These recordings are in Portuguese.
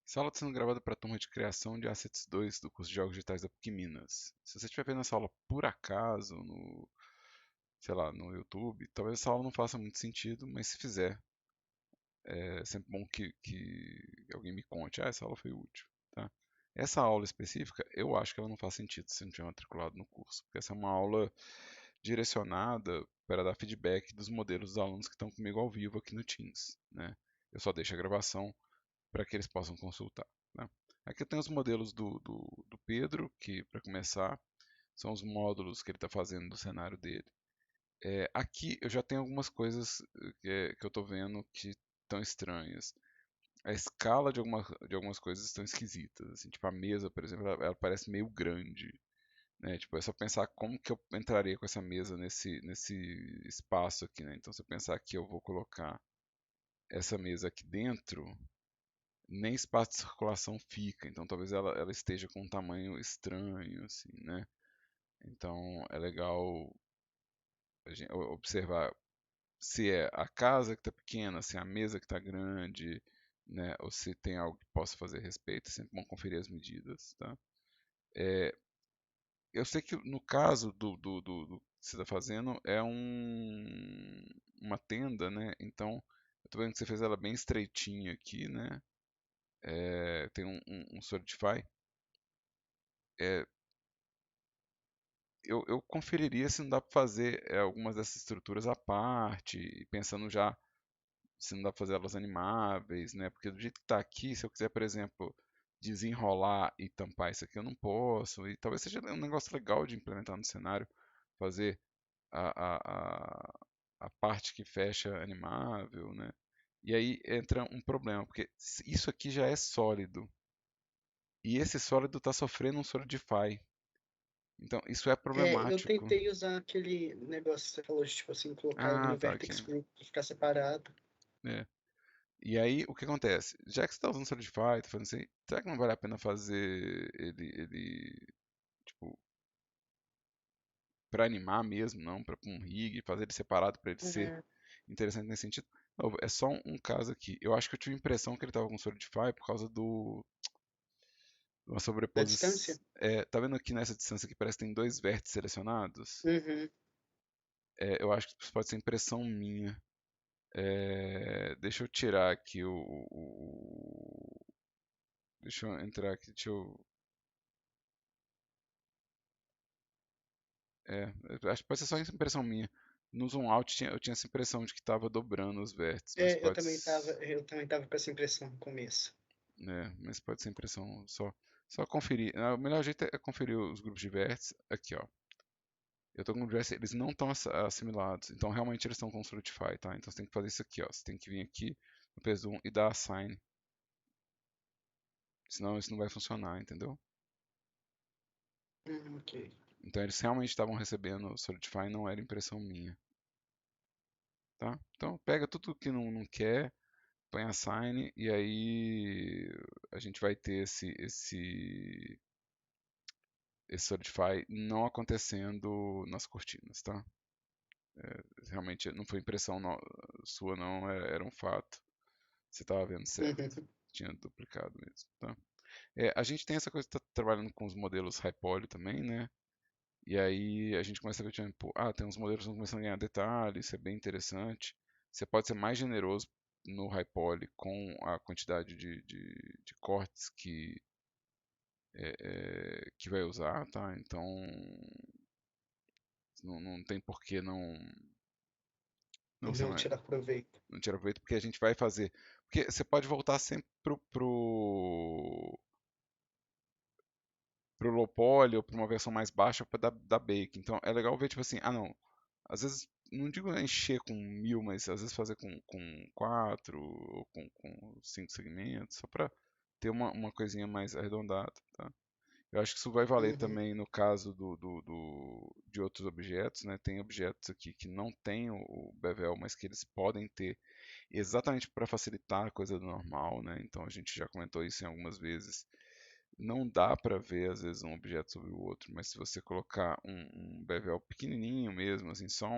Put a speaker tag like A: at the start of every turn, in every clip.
A: Essa aula está sendo gravada para a turma de Criação de Assets 2 do curso de Jogos Digitais da PUC Minas. Se você estiver vendo essa aula por acaso no, sei lá, no YouTube, talvez essa aula não faça muito sentido, mas se fizer, é sempre bom que alguém me conte, essa aula foi útil, tá? Essa aula específica, eu acho que ela não faz sentido se não tiver matriculado no curso, porque essa é uma aula direcionada para dar feedback dos modelos dos alunos que estão comigo ao vivo aqui no Teams, né? Eu só deixo a gravação para que eles possam consultar, né? Aqui eu tenho os modelos do Pedro, que, para começar, são os módulos que ele está fazendo do cenário dele. Aqui eu já tenho algumas coisas que eu estou vendo que estão estranhas. A escala de algumas coisas estão esquisitas. Assim, tipo, a mesa, por exemplo, ela parece meio grande. Né? Tipo, é só pensar como que eu entraria com essa mesa nesse espaço aqui. Né? Então, se eu pensar que eu vou colocar essa mesa aqui dentro, nem espaço de circulação fica, então talvez ela esteja com um tamanho estranho, assim, né? Então é legal a gente observar se é a casa que está pequena, se é a mesa que está grande, né? Ou se tem algo que possa fazer a respeito. É sempre bom conferir as medidas, tá? É, eu sei que no caso do que você está fazendo é uma tenda, né? Então eu tô vendo que você fez ela bem estreitinha aqui, né? Tem um Solidify. É, eu conferiria se não dá para fazer algumas dessas estruturas à parte, e pensando já se não dá para fazer elas animáveis, né? Porque do jeito que está aqui, se eu quiser, por exemplo, desenrolar e tampar isso aqui, eu não posso. E talvez seja um negócio legal de implementar no cenário, fazer a parte que fecha animável, né? E aí entra um problema, porque isso aqui já é sólido, e esse sólido está sofrendo um solidify. Então, isso é
B: Eu
A: problemático.
B: tentei usar aquele negócio que você falou, de, tipo assim, colocar ele
A: Ah,
B: no
A: tá aqui.
B: Vertex para ficar separado.
A: É. E aí, o que acontece? Já que você está usando Solidify, tá fazendo assim, será que não vale a pena fazer ele tipo, para animar mesmo, não? Para um rig, fazer ele separado para ele ser
B: É,
A: interessante nesse sentido? Não, é só um caso aqui. Eu acho que eu tive a impressão que ele estava com Solidify por causa de uma
B: da
A: sobreposição.
B: distância?
A: Tá vendo aqui nessa distância aqui parece que tem dois vértices selecionados?
B: Uhum.
A: Eu acho que isso pode ser impressão minha. Deixa eu tirar aqui deixa eu entrar aqui, deixa eu. Acho que pode ser só impressão minha. No zoom out eu tinha essa impressão de que estava dobrando os vértices, mas
B: É, eu também tava com essa impressão no começo.
A: mas pode ser impressão só conferir. O melhor jeito é conferir os grupos de vértices. Aqui, ó. Eu tô com grupos de vértices, eles não estão assimilados, então realmente eles estão com Structify, tá? Então você tem que fazer isso aqui, ó. Você tem que vir aqui no P1 e dar assign, senão isso não vai funcionar, entendeu?
B: Ok.
A: Então eles realmente estavam recebendo o Solidify, não era impressão minha, tá? Então pega tudo que não quer, põe a sign e aí a gente vai ter esse Solidify não acontecendo nas cortinas, tá? Realmente não foi impressão sua não, era um fato. Você estava vendo certo.
B: Uhum.
A: Tinha duplicado mesmo, tá? A gente tem essa coisa de estar trabalhando com os modelos high poly também, né? E aí a gente começa a ver, tipo, tem uns modelos que estão começando a ganhar detalhes, isso é bem interessante. Você pode ser mais generoso no high poly com a quantidade de cortes que vai usar, tá? Então não tem por que não ser
B: Não
A: mais,
B: tirar proveito.
A: não tirar proveito, porque a gente vai fazer. Porque você pode voltar sempre pro low poly ou para uma versão mais baixa para dar bake. Então é legal ver, tipo assim, não, às vezes, não digo encher com 1000, mas às vezes fazer com 4 ou com 5 segmentos, só para ter uma coisinha mais arredondada, tá? Eu acho que isso vai valer
B: Uhum.
A: também no caso de outros objetos, né? Tem objetos aqui que não têm o bevel, mas que eles podem ter exatamente para facilitar a coisa do normal, né? Então a gente já comentou isso em algumas vezes. Não dá para ver às vezes um objeto sobre o outro, mas se você colocar um bevel pequenininho mesmo, assim, só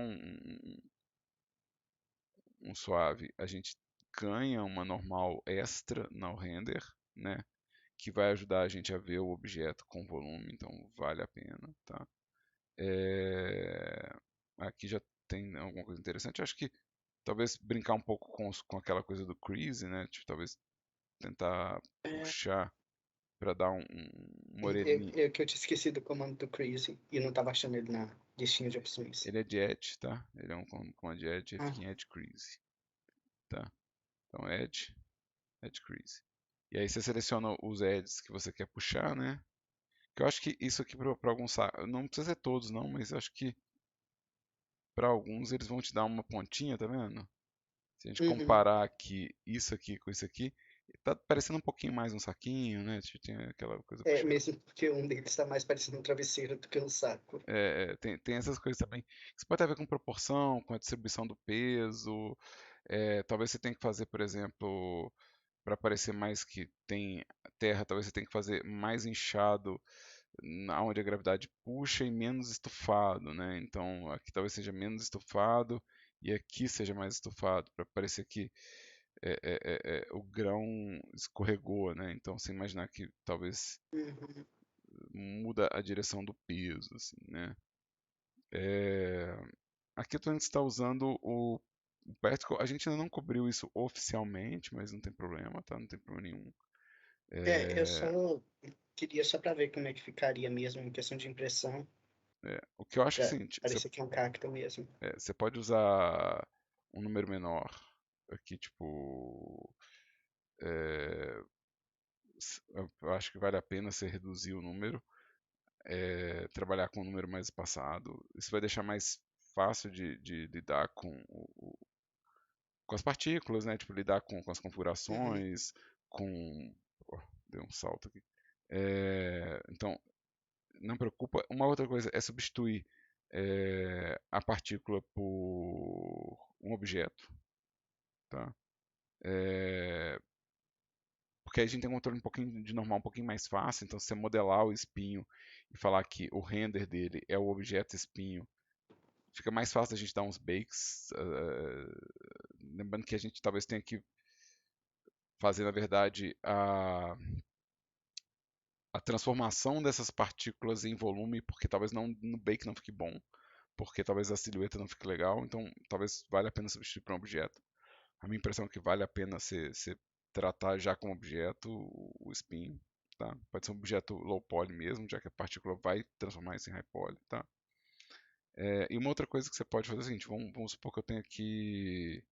A: um suave, a gente ganha uma normal extra no render, né? Que vai ajudar a gente a ver o objeto com volume, então vale a pena, tá? É, aqui já tem alguma coisa interessante. Eu acho que talvez brincar um pouco com aquela coisa do crease, né? Tipo, talvez tentar
B: É,
A: puxar para dar uma orelhinha.
B: que eu tinha esquecido o comando do Crazy e não tava achando ele na listinha de opções.
A: Ele é de Edge, tá? Ele é um comando de Edge, ele
B: Ah,
A: fica em Edge Crease, tá? Então Edge, Edge Crease. E aí você seleciona os edges que você quer puxar, né? Que eu acho que isso aqui para alguns, não precisa ser todos não, mas acho que para alguns eles vão te dar uma pontinha, tá vendo? Se a gente
B: uhum.
A: comparar aqui isso aqui com isso aqui, tá parecendo um pouquinho mais um saquinho, né? Tipo, tem aquela coisa
B: É,
A: puxada.
B: mesmo porque um deles tá mais parecendo um travesseiro do que um saco.
A: Tem essas coisas também. Isso pode ter a ver com proporção, com a distribuição do peso. Talvez você tenha que fazer, por exemplo, para parecer mais que tem terra, talvez você tenha que fazer mais inchado onde a gravidade puxa e menos estufado, né? Então aqui talvez seja menos estufado e aqui seja mais estufado, para parecer que o grão escorregou, né? Então você imaginar que talvez
B: Uhum.
A: muda a direção do peso, assim, né? É, aqui a gente está usando o Particle. A gente ainda não cobriu isso oficialmente, mas não tem problema, tá? Não tem problema nenhum.
B: Eu só
A: É,
B: queria só pra ver como é que ficaria mesmo em questão de impressão,
A: o que eu acho que é o
B: pra
A: seguinte,
B: parecer que é um cacto mesmo.
A: você pode usar um número menor aqui, tipo, é, eu acho que vale a pena você reduzir o número, trabalhar com um número mais espaçado. Isso vai deixar mais fácil de lidar com as partículas, né? Tipo, lidar com as
B: Uhum.
A: configurações, com. Oh, deu um salto aqui. Então, não preocupa. Uma outra coisa é substituir a partícula por um objeto, tá? É, porque aí a gente tem um controle um pouquinho de normal, um pouquinho mais fácil. Então, se você modelar o espinho e falar que o render dele é o objeto espinho, fica mais fácil a gente dar uns bakes. Lembrando que a gente talvez tenha que fazer, na verdade, a transformação dessas partículas em volume, porque talvez não, no bake não fique bom, porque talvez a silhueta não fique legal, então talvez valha a pena substituir por um objeto. A minha impressão é que vale a pena você tratar já como objeto o spin, tá? Pode ser um objeto low poly mesmo, já que a partícula vai transformar isso em high poly, tá? E uma outra coisa que você pode fazer é o seguinte, vamos supor que eu tenho aqui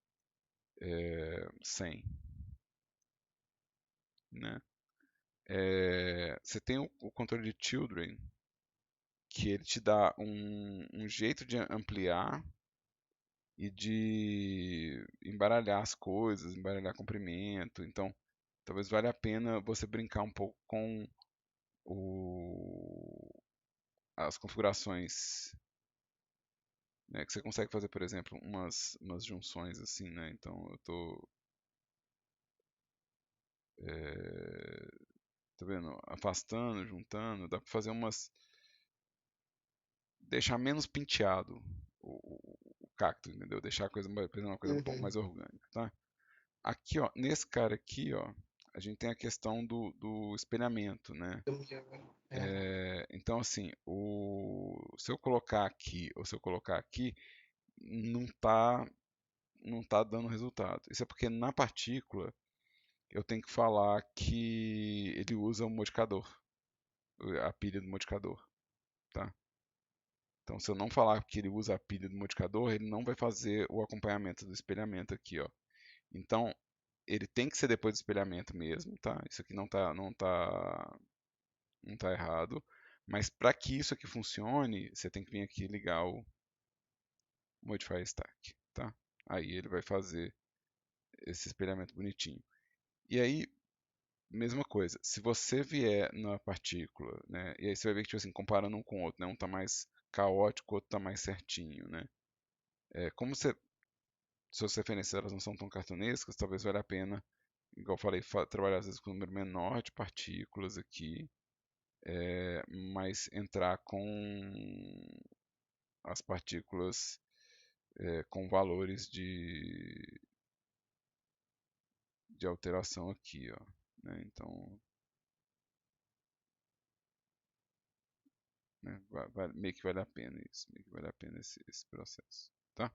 A: 100, né? Você tem o controle de children, que ele te dá um jeito de ampliar e de embaralhar as coisas, embaralhar comprimento. Então, talvez valha a pena você brincar um pouco com as configurações, né, que você consegue fazer, por exemplo, umas junções assim, né? Então, eu tô, tá vendo? Afastando, juntando, dá para fazer deixar menos penteado o cacto, entendeu? Deixar a coisa parecendo uma coisa um pouco
B: Uhum.
A: mais orgânica, tá? Aqui, ó, nesse cara aqui, ó, a gente tem a questão do espelhamento, né?
B: Do meu,
A: Então, assim, se eu colocar aqui ou se eu colocar aqui, não tá, não tá dando resultado. Isso é porque na partícula eu tenho que falar que ele usa um modificador, a pilha do modificador, tá? Então, se eu não falar que ele usa a pilha do modificador, ele não vai fazer o acompanhamento do espelhamento aqui, ó. Então, ele tem que ser depois do espelhamento mesmo, tá? Isso aqui não tá errado. Mas para que isso aqui funcione, você tem que vir aqui e ligar o Modify Stack, tá? Aí ele vai fazer esse espelhamento bonitinho. E aí, mesma coisa, se você vier na partícula, né? E aí você vai ver que, tipo assim, comparando um com o outro, né? Um tá mais caótico, o outro tá mais certinho, né? Como suas referências elas não são tão cartunescas, talvez valha a pena, igual eu falei, trabalhar às vezes com um número menor de partículas aqui, mas entrar com as partículas com valores de alteração aqui, ó, né? Então, né, meio que vale a pena isso, meio que vale a pena esse processo, tá?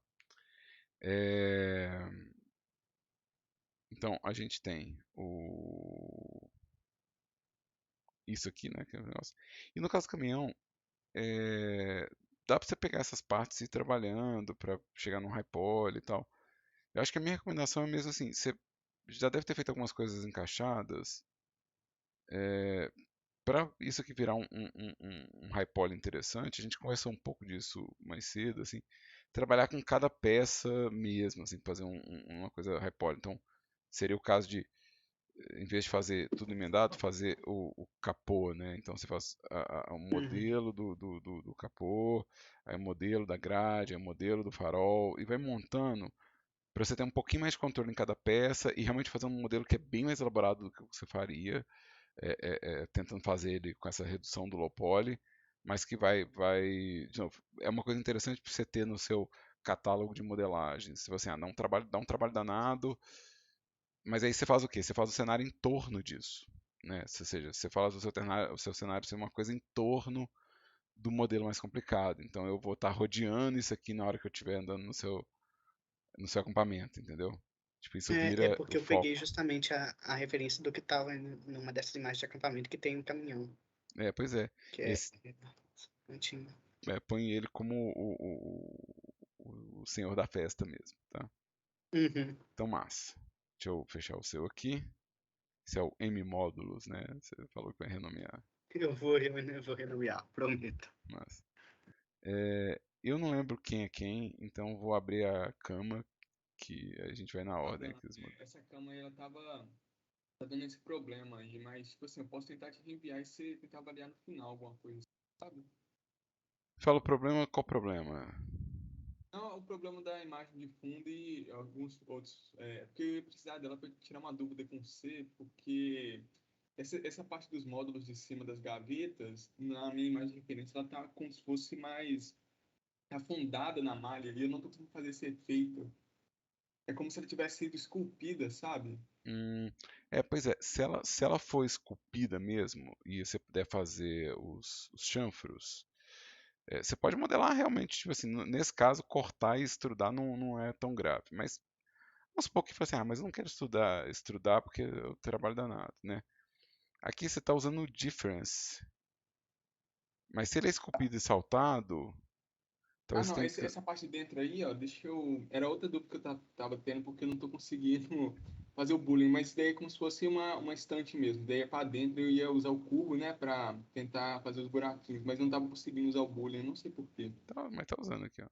A: É, então, a gente tem isso aqui, né, que é o negócio. E no caso do caminhão, é, dá para você pegar essas partes e ir trabalhando para chegar num high poly e tal. Eu acho que a minha recomendação é mesmo assim, você já deve ter feito algumas coisas encaixadas, para isso aqui virar um high poly interessante. A gente conversou um pouco disso mais cedo, assim, trabalhar com cada peça mesmo, assim, fazer uma coisa high poly. Então, seria o caso de, em vez de fazer tudo emendado, fazer o capô, né? Então você faz o
B: Uhum.
A: modelo do capô, aí o modelo da grade, aí o modelo do farol, e vai montando para você ter um pouquinho mais de controle em cada peça e realmente fazer um modelo que é bem mais elaborado do que você faria, tentando fazer ele com essa redução do low poly, mas que de novo, é uma coisa interessante para você ter no seu catálogo de modelagem. Se você dá um trabalho danado, mas aí você faz o quê? Você faz o cenário em torno disso, né? Ou seja, você faz o seu cenário ser uma coisa em torno do modelo mais complicado. Então eu vou estar rodeando isso aqui na hora que eu estiver andando no seu acampamento, entendeu? Tipo, isso
B: É
A: vira o
B: porque eu peguei
A: foco.
B: justamente a referência do que estava numa dessas imagens de acampamento que tem um caminhão,
A: Pois é.
B: que
A: E aí,
B: é antigo.
A: põe ele como o senhor da festa mesmo, tá?
B: Uhum.
A: Então, massa. Deixa eu fechar o seu aqui. Esse é o M Módulos, né? Você falou que vai renomear.
B: Eu vou renomear, prometo.
A: Massa. Eu não lembro quem é quem, então vou abrir a cama que a gente vai na
C: Ah,
A: ordem
C: Dan,
A: aqui.
C: essa cama aí, ela tá dando esse problema aí, mas, tipo assim, eu posso tentar te enviar e você tentar avaliar no final alguma coisa, sabe?
A: Fala o problema, qual o problema?
C: Não, o problema da imagem de fundo e alguns outros. Porque eu ia precisar dela para tirar uma dúvida com você, porque essa parte dos módulos de cima das gavetas, na minha imagem de referência, ela tá como se fosse mais afundada na malha e eu não tô conseguindo fazer esse efeito. É como se ela tivesse sido esculpida, sabe?
A: Hum, pois é, se ela for esculpida mesmo e você puder fazer os chanfros, você pode modelar realmente, tipo assim, nesse caso, cortar e extrudar não é tão grave. Mas vamos supor que fala assim, mas eu não quero extrudar porque eu trabalho danado, né? Aqui você está usando o difference, mas se ele é esculpido e saltado,
C: Ah,
A: talvez você
C: não,
A: tenha que.
C: essa parte de dentro aí, ó, deixa eu. Era outra dúvida que eu tava tendo, porque eu não tô conseguindo fazer o bullying, mas isso daí é como se fosse uma estante mesmo. Daí é pra dentro eu ia usar o cubo, né, pra tentar fazer os buraquinhos, mas não tava conseguindo usar o bullying, eu não sei por quê.
A: Mas tá usando aqui, ó.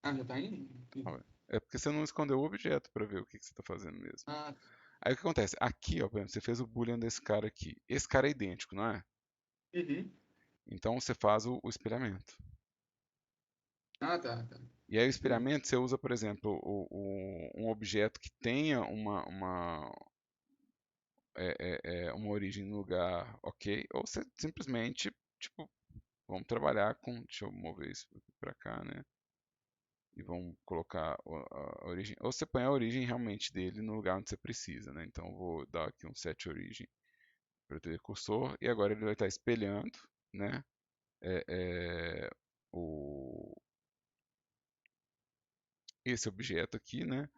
C: Ah, já tá indo?
A: Ó, é porque você não escondeu o objeto para ver o que você está fazendo mesmo.
C: Ah,
A: Aí o que acontece? Aqui, ó, por exemplo, você fez o boolean desse cara aqui. Esse cara é idêntico, não é?
C: uhum.
A: Então você faz o espelhamento.
C: Ah, tá.
A: E aí o
C: Entendi.
A: espelhamento você usa, por exemplo, um objeto que tenha uma origem no lugar ok, ou você simplesmente, tipo, vamos trabalhar com, deixa eu mover isso para cá, né? E vamos colocar a origem, ou você põe a origem realmente dele no lugar onde você precisa, né? Então eu vou dar aqui um set origem para o cursor e agora ele vai estar espelhando, né? é, é, o, esse objeto aqui, né?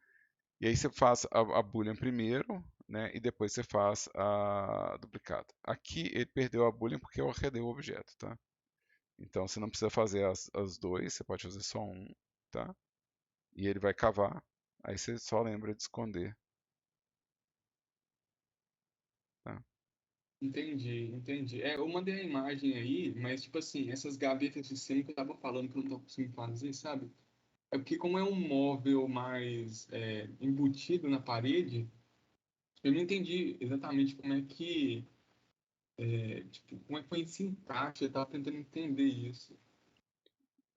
A: E aí você faz a boolean primeiro, né? E depois você faz a duplicata. Aqui ele perdeu a boolean porque eu arredei o objeto, tá? Então você não precisa fazer as dois, você pode fazer só um, tá? E ele vai cavar. Aí você só lembra de esconder, tá?
C: Entendi. Eu mandei a imagem aí, mas, tipo assim, essas gavetas de cima que eu tava falando que eu não tô conseguindo fazer, sabe? É porque como é um móvel mais embutido na parede, eu não entendi exatamente tipo, como é que foi esse encaixe, eu tava tentando entender isso.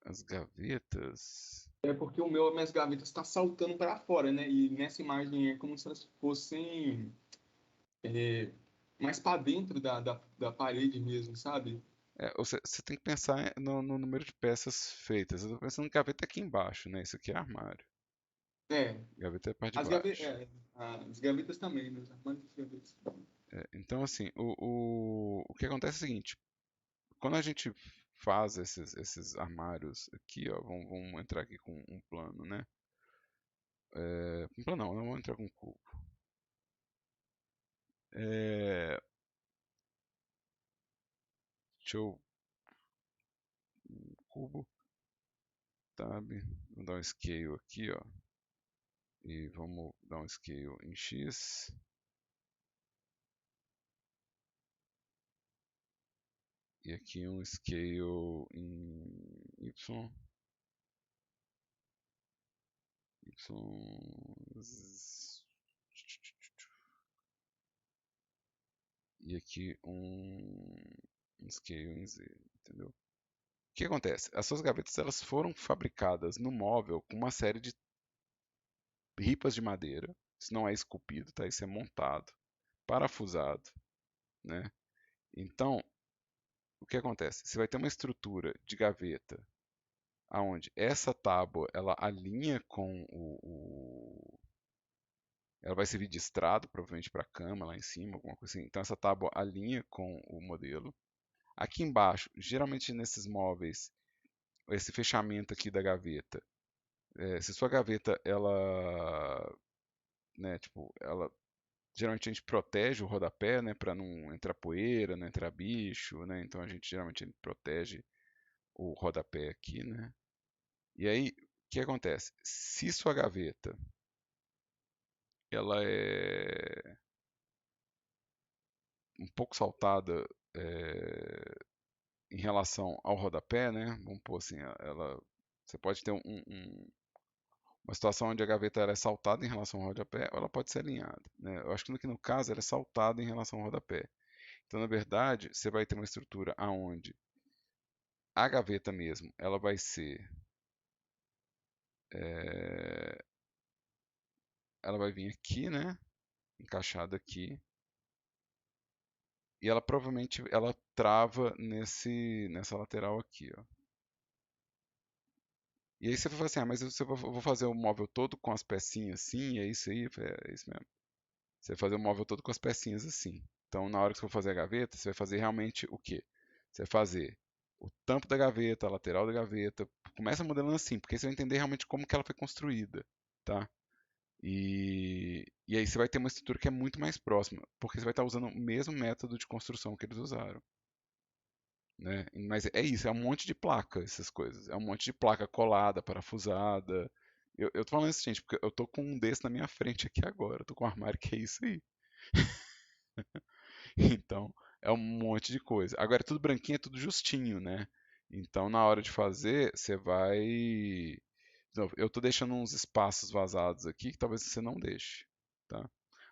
A: As gavetas.
C: É porque minhas gavetas tá saltando para fora, né? E nessa imagem é como se elas fossem é, mais para dentro da parede mesmo, sabe?
A: Você tem que pensar no número de peças feitas. Eu tô pensando em gaveta aqui embaixo, né? Isso aqui é armário.
C: É,
A: Gaveta é a parte de
C: as, gave,
A: baixo.
C: é, as gavetas também, né? As gavetas.
A: Então, assim, o que acontece é o seguinte, quando a gente faz esses armários aqui, ó, vamos entrar aqui com um plano, né? Um plano não vamos entrar com um cubo. É, deixa eu... Cubo, tab, vamos dar um scale aqui, ó. E vamos dar um scale em X. E aqui um scale em Y. E aqui um scale em Z, entendeu? O que acontece? As suas gavetas elas foram fabricadas no móvel com uma série de ripas de madeira. Isso não é esculpido, tá? Isso é montado, parafusado, né? Então, o que acontece? Você vai ter uma estrutura de gaveta aonde essa tábua ela alinha com ela vai servir de estrado, provavelmente para a cama lá em cima, alguma coisa assim. Então essa tábua alinha com o modelo. Aqui embaixo, geralmente nesses móveis, esse fechamento aqui da gaveta, se sua gaveta ela, né, tipo, ela geralmente a gente protege o rodapé, né, para não entrar poeira, não entrar bicho, né? Então a gente geralmente protege o rodapé aqui, né? E aí, o que acontece? Se sua gaveta ela é um pouco saltada em relação ao rodapé, né? Vamos pôr assim, você pode ter uma situação onde a gaveta ela é saltada em relação ao rodapé, ou ela pode ser alinhada, né? Eu acho que no caso ela é saltada em relação ao rodapé. Então, na verdade, você vai ter uma estrutura aonde a gaveta mesmo, ela vai ser, é, ela vai vir aqui, né? Encaixada aqui, e ela provavelmente ela trava nessa lateral aqui, ó. E aí você vai falar assim, mas eu vou fazer o móvel todo com as pecinhas assim, é isso aí? Eu falei, é isso mesmo. Você vai fazer o móvel todo com as pecinhas assim. Então, na hora que você for fazer a gaveta, você vai fazer realmente o quê? Você vai fazer o tampo da gaveta, a lateral da gaveta. Começa modelando assim, porque aí você vai entender realmente como que ela foi construída, tá? E aí você vai ter uma estrutura que é muito mais próxima, porque você vai estar usando o mesmo método de construção que eles usaram, né? Mas é isso, é um monte de placa, essas coisas. É um monte de placa colada, parafusada. Eu tô falando isso, gente, porque eu tô com um desse na minha frente aqui agora. Eu tô com um armário que é isso aí. Então, é um monte de coisa. Agora, é tudo branquinho, é tudo justinho, né? Então, na hora de fazer, você vai. De novo, eu tô deixando uns espaços vazados aqui que talvez você não deixe, tá?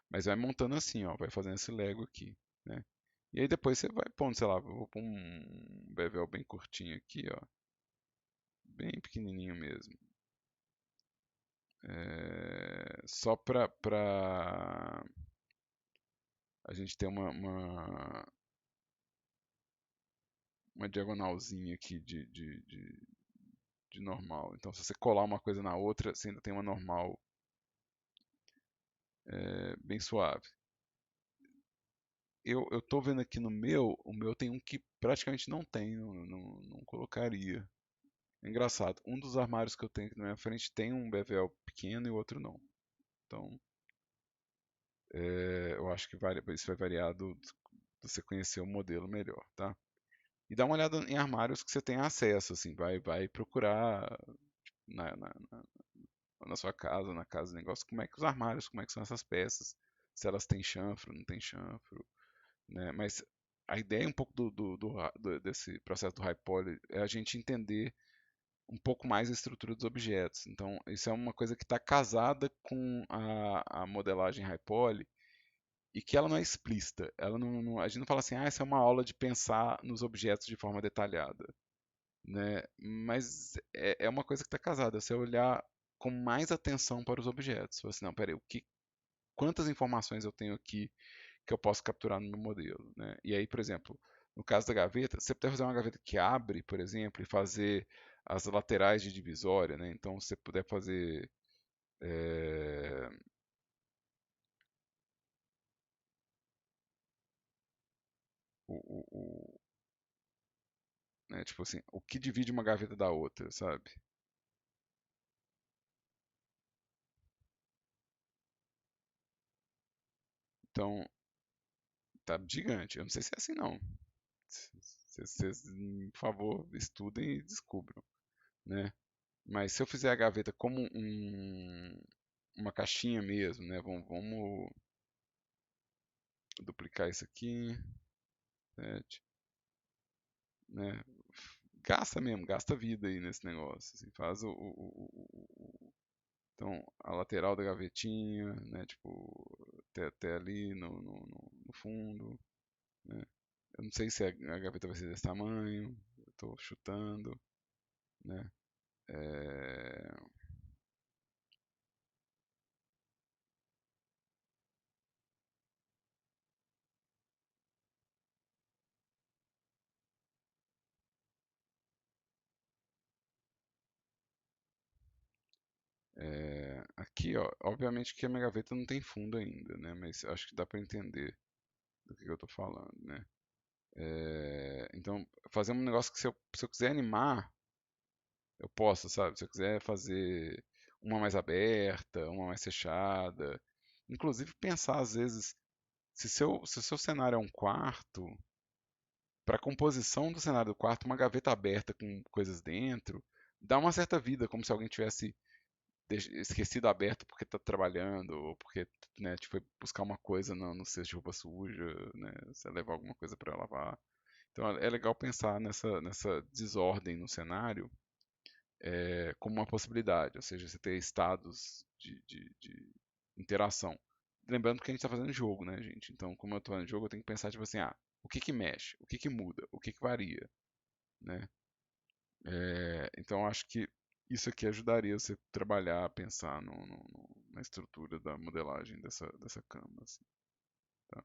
A: Mas vai montando assim, ó, vai fazendo esse Lego aqui, né? E aí depois você vai pondo, sei lá, eu vou pôr um bevel bem curtinho aqui, ó, bem pequenininho mesmo. Só pra a gente ter uma diagonalzinha aqui de normal. Então, se você colar uma coisa na outra, você ainda tem uma normal bem suave. Eu tô vendo aqui no meu, o meu tem um que praticamente não tem, não colocaria. É engraçado, um dos armários que eu tenho aqui na minha frente tem um bevel pequeno e o outro não. Então, eu acho que isso vai variar de você conhecer o modelo melhor, tá? E dá uma olhada em armários que você tem acesso, assim, vai procurar na, na, na sua casa, na casa do negócio, como é que os armários, como é que são essas peças, se elas têm chanfro, não tem chanfro, né? Mas a ideia um pouco desse processo do high poly é a gente entender um pouco mais a estrutura dos objetos. Então, isso é uma coisa que está casada com a modelagem high poly e que ela não é explícita. Ela a gente não fala assim, essa é uma aula de pensar nos objetos de forma detalhada, né? Mas é uma coisa que está casada. Você olhar com mais atenção para os objetos. Você, assim, não, peraí, quantas informações eu tenho aqui que eu posso capturar no meu modelo, né? E aí, por exemplo, no caso da gaveta, você puder fazer uma gaveta que abre, por exemplo, e fazer as laterais de divisória, né? Então, se você puder fazer é, o, né, tipo assim, o que divide uma gaveta da outra, sabe? Então, tá gigante. Eu não sei se é assim, não. Vocês, por favor, estudem e descubram, né? Mas se eu fizer a gaveta como uma caixinha mesmo, né? Vamos duplicar isso aqui, 7, né? Gasta mesmo, gasta vida aí nesse negócio. Assim, faz então, a lateral da gavetinha, né? Tipo, até ali no fundo, né? Eu não sei se a gaveta vai ser desse tamanho, eu tô chutando, né? É, aqui, ó, obviamente que a minha gaveta não tem fundo ainda, né? Mas acho que dá para entender do que eu tô falando, né? Então, fazer um negócio que se eu quiser animar, eu posso, sabe? Se eu quiser fazer uma mais aberta, uma mais fechada, inclusive pensar às vezes, se o seu cenário é um quarto, para a composição do cenário do quarto, uma gaveta aberta com coisas dentro, dá uma certa vida, como se alguém tivesse esquecido aberto porque está trabalhando, ou porque, né, tipo, foi buscar uma coisa no cesto de roupa suja, né, você levar alguma coisa para lavar. Então é legal pensar nessa desordem no cenário como uma possibilidade, ou seja, você ter estados de interação. Lembrando que a gente está fazendo jogo, né, gente? Então, como eu estou fazendo jogo, eu tenho que pensar, tipo assim, o que que mexe? O que que muda? O que que varia? Né? Então, acho que isso aqui ajudaria você a trabalhar, a pensar na estrutura da modelagem dessa cama, assim, tá?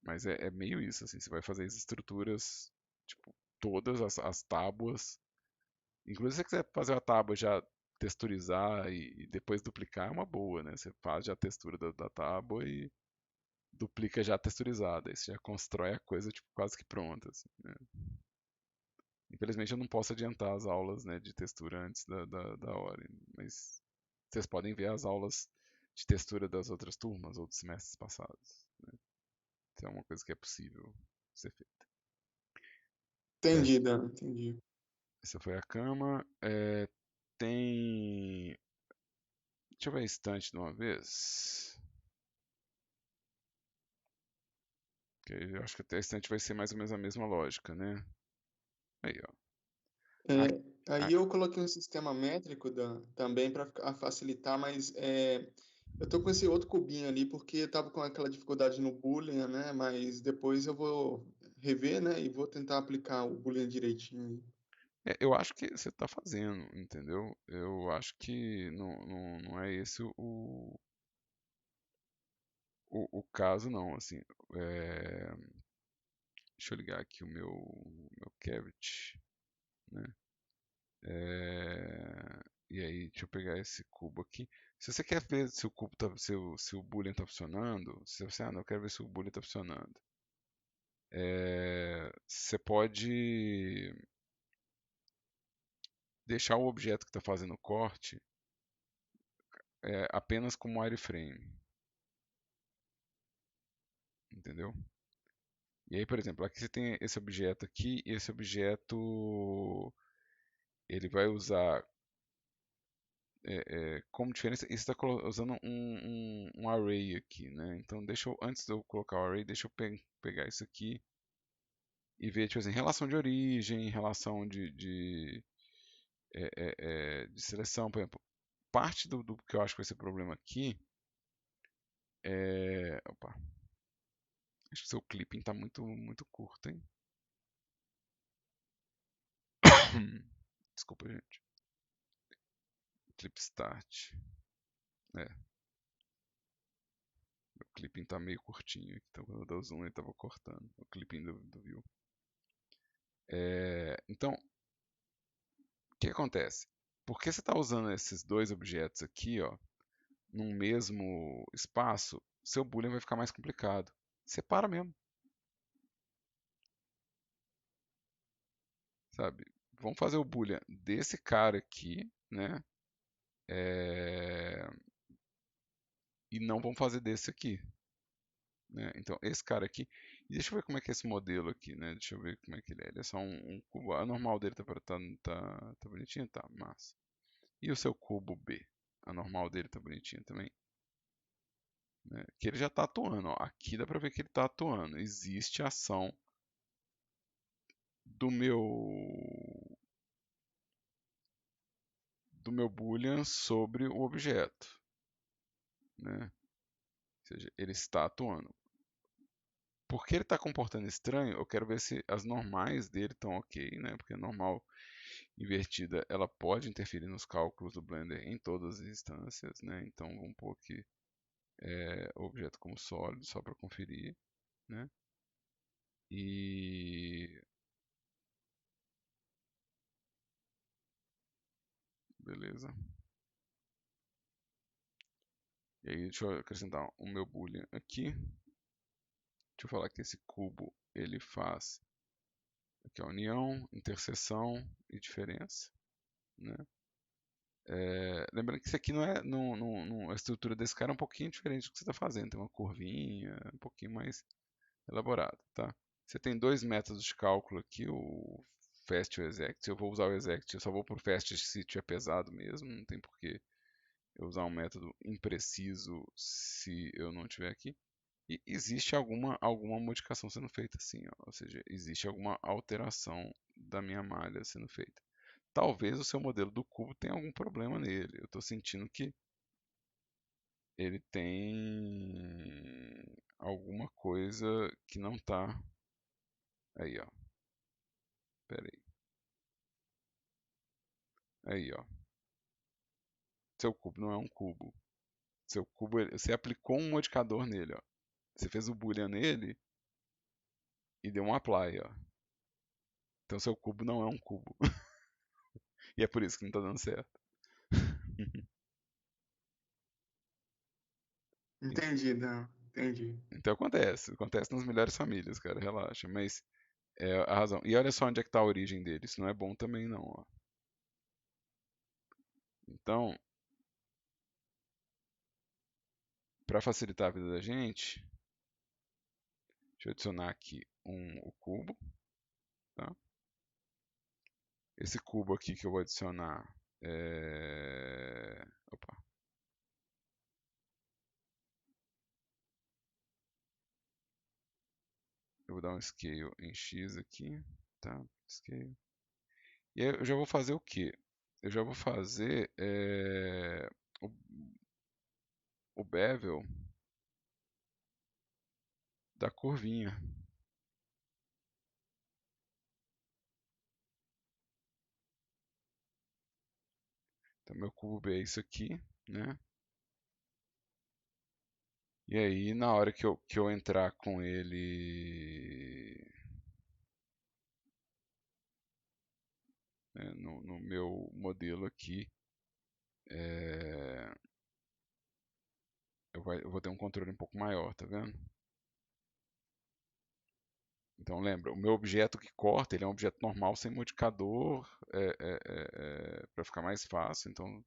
A: Mas é meio isso, assim, você vai fazer as estruturas, tipo, todas as tábuas. Inclusive, se você quiser fazer a tábua já texturizar e depois duplicar, é uma boa, né? Você faz já a textura da tábua e duplica já texturizada. Aí você já constrói a coisa, tipo, quase que pronta, assim, né? Infelizmente eu não posso adiantar as aulas, né, de textura antes da hora, mas vocês podem ver as aulas de textura das outras turmas ou dos semestres passados, né? Então é uma coisa que é possível ser feita.
C: Entendi, Dan, entendi.
A: Essa foi a cama. Tem. Deixa eu ver a estante de uma vez. Que eu acho que até a estante vai ser mais ou menos a mesma lógica, né? Aí, ó.
C: É,
A: A-
C: aí
A: a-
C: eu coloquei um sistema métrico também para facilitar, mas eu tô com esse outro cubinho ali porque eu tava com aquela dificuldade no Boolean, né? Mas depois eu vou rever, né? E vou tentar aplicar o Boolean direitinho.
A: eu acho que você está fazendo, entendeu? Eu acho que não é esse o caso, não. Assim, é, deixa eu ligar aqui o meu Cavity, né? E aí, deixa eu pegar esse cubo aqui. Se você quer ver se o cubo se o Boolean está funcionando, se você, não, eu quero ver se o Boolean está funcionando. Você pode deixar o objeto que está fazendo o corte apenas como wireframe, entendeu? E aí, por exemplo, aqui você tem esse objeto aqui, e esse objeto ele vai usar como diferença, e você está usando um array aqui, né? Então, antes de eu colocar o array, deixa eu pegar isso aqui e ver, tipo assim, relação de origem, relação de seleção, por exemplo. Parte do que eu acho que vai ser problema aqui Opa, acho que seu clipping está muito, muito curto, hein? Desculpa, gente. Clip start. É, o clipping tá meio curtinho aqui, então quando eu dou zoom ele tava cortando. O clipping do view. Então, o que acontece? Porque você está usando esses dois objetos aqui, ó, num mesmo espaço, seu boolean vai ficar mais complicado. Separa mesmo. sabe? Vamos fazer o boolean desse cara aqui, né? É, E não vamos fazer desse aqui, né? Então, esse cara aqui. E deixa eu ver como é que é esse modelo aqui, né? Deixa eu ver como é que ele é. Ele é só um cubo. A normal dele tá bonitinho? Tá, massa. E o seu cubo B? A normal dele tá bonitinha também? Né? Que ele já tá atuando, ó. Aqui dá pra ver que ele tá atuando. Existe ação do meu boolean sobre o objeto, né? Ou seja, ele está atuando. Porque ele está comportando estranho, eu quero ver se as normais dele estão ok, né? Porque a normal invertida, ela pode interferir nos cálculos do Blender em todas as instâncias, né? Então vamos pôr aqui o objeto como sólido, só para conferir, né? E beleza. E aí deixa eu acrescentar o meu boolean aqui. Deixa eu falar que esse cubo ele faz aqui a união, interseção e diferença, né? Lembrando que isso aqui não é, a estrutura desse cara é um pouquinho diferente do que você está fazendo. Tem uma curvinha, um pouquinho mais elaborada, tá? Você tem dois métodos de cálculo aqui, o fast e o exact. Eu vou usar o exact, eu só vou pro fast se tiver pesado mesmo, não tem porquê eu usar um método impreciso se eu não tiver aqui. E existe alguma modificação sendo feita assim, ó. Ou seja, existe alguma alteração da minha malha sendo feita. Talvez o seu modelo do cubo tenha algum problema nele. Eu estou sentindo que ele tem alguma coisa que não está. Aí, ó. Pera aí. Aí, ó. Seu cubo não é um cubo. Seu cubo, você aplicou um modificador nele, ó. Você fez o boolean nele e deu um apply, ó. Então seu cubo não é um cubo. E é por isso que não está dando certo.
C: Entendi, Dan. Entendi.
A: Então acontece nas melhores famílias, cara, relaxa. Mas é a razão. E olha só onde é que está a origem dele. Isso não é bom também, não, ó. Então, para facilitar a vida da gente, deixa eu adicionar aqui o cubo, tá? Esse cubo aqui que eu vou adicionar Opa. Eu vou dar um scale em X aqui, tá? Scale. E aí eu já vou fazer o quê? Eu já vou fazer o, o bevel da curvinha. Então meu cubo B é isso aqui, né? E aí na hora que eu entrar com ele né, no meu modelo aqui, é, eu vou ter um controle um pouco maior, tá vendo? Então lembra, o meu objeto que corta, ele é um objeto normal sem modificador, para ficar mais fácil. Então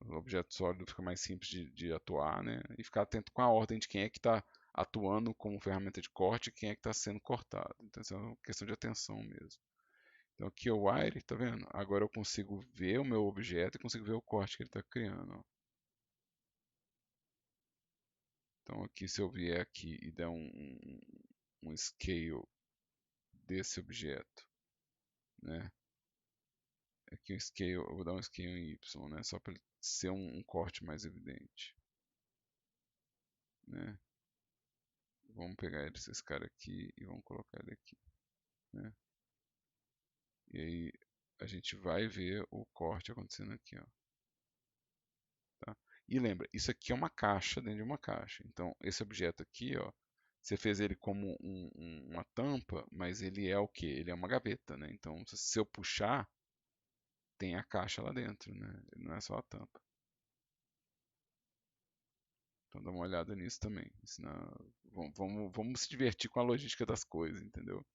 A: o objeto sólido fica mais simples de atuar, né? E ficar atento com a ordem de quem é que está atuando como ferramenta de corte e quem é que está sendo cortado. Então isso é uma questão de atenção mesmo. Então aqui é o wire, tá vendo? Agora eu consigo ver o meu objeto e consigo ver o corte que ele está criando. Ó. Então aqui se eu vier aqui e der um scale desse objeto, né? Aqui o scale, eu vou dar um scale em Y, né? Só para ele ser um corte mais evidente, né? Vamos pegar esse cara aqui e vamos colocar ele aqui, né? E aí a gente vai ver o corte acontecendo aqui, ó. Tá? E lembra, isso aqui é uma caixa dentro de uma caixa. Então esse objeto aqui, ó, você fez ele como uma tampa, mas ele é o que? Ele é uma gaveta, né? Então se eu puxar, tem a caixa lá dentro, né? Ele não é só a tampa. Então dá uma olhada nisso também. Senão, vamos se divertir com a logística das coisas, entendeu?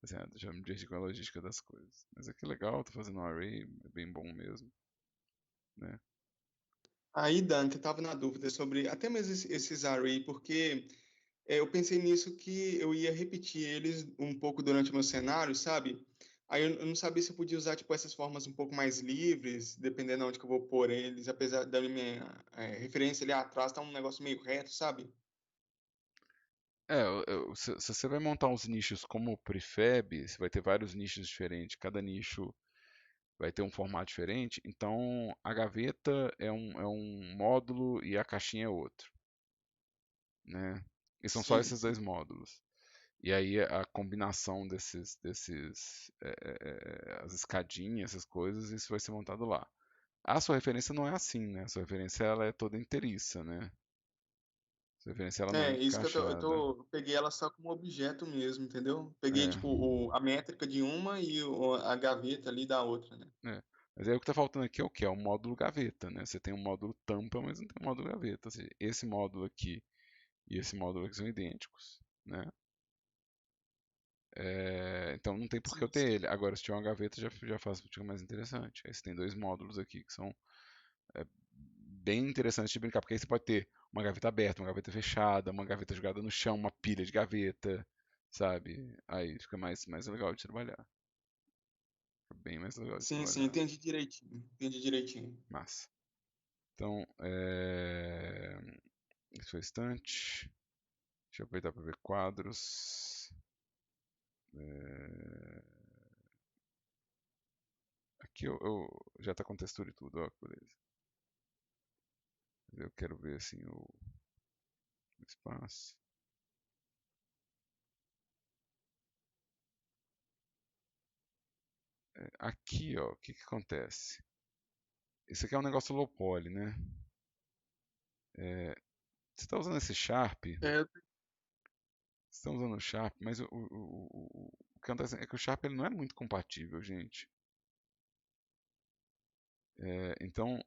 A: Assim, já me perdi com a logística das coisas. Mas aqui é legal, tô fazendo um array, é bem bom mesmo, né?
C: Aí, Dani, eu estava na dúvida sobre até mesmo esses array, porque eu pensei nisso que eu ia repetir eles um pouco durante o meu cenário, sabe? Aí eu não sabia se eu podia usar tipo essas formas um pouco mais livres, dependendo de onde que eu vou pôr eles, apesar da minha referência ali atrás tá um negócio meio reto, sabe?
A: É, se você vai montar uns nichos como o Prefab, você vai ter vários nichos diferentes, cada nicho vai ter um formato diferente, então a gaveta é um módulo e a caixinha é outro, né? E são só
C: Sim,
A: esses dois
C: sim.
A: módulos. E aí a combinação as escadinhas, essas coisas, isso vai ser montado lá. A sua referência não é assim, né? A sua referência ela é toda inteiriça, né? A sua referência ela não é
C: É, isso que
A: encaixada.
C: eu peguei ela só como objeto mesmo, entendeu? Peguei,
A: É,
C: tipo, a métrica de uma e a gaveta ali da outra, né?
A: é. Mas aí o que está faltando aqui é o quê? É o módulo gaveta, né? Você tem um módulo tampa, mas não tem um módulo gaveta. Ou seja, esse módulo aqui e esse módulo aqui são idênticos, né? Então não tem por que eu
C: Sim,
A: ter
C: sim.
A: ele. Agora, se tiver uma gaveta, já faz fica mais interessante. Aí você tem dois módulos aqui que são bem interessantes de brincar, porque aí você pode ter uma gaveta aberta, uma gaveta fechada, uma gaveta jogada no chão, uma pilha de gaveta, sabe? Aí fica mais legal de trabalhar. Fica bem mais legal de
C: Sim, sim,
A: trabalhar.
C: entendi direitinho. Entendi direitinho.
A: Massa. Então, isso foi estante. Deixa eu aproveitar para ver quadros. É, aqui já está com textura e tudo, ó, que beleza. Eu quero ver assim o espaço. Aqui, ó, o que que acontece? Isso aqui é um negócio low poly, né? Você está usando esse Sharp, você
C: É,
A: está usando o Sharp, mas o que acontece é que o Sharp ele não é muito compatível, gente. Então,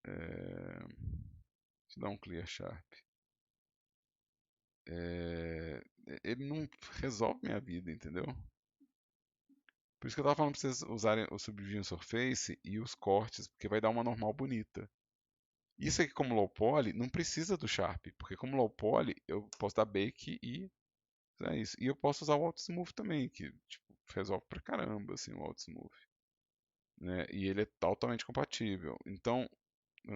A: deixa eu dar um clear Sharp. Ele não resolve minha vida, entendeu? Por isso que eu tava falando pra vocês usarem o Subdivision Surface e os cortes, porque vai dar uma normal bonita. Isso aqui como low poly não precisa do Sharp, porque como low poly eu posso dar bake e é isso. E eu posso usar o Auto Smooth também, que tipo, resolve pra caramba assim, o Auto Smooth, né? E ele é totalmente compatível. Então,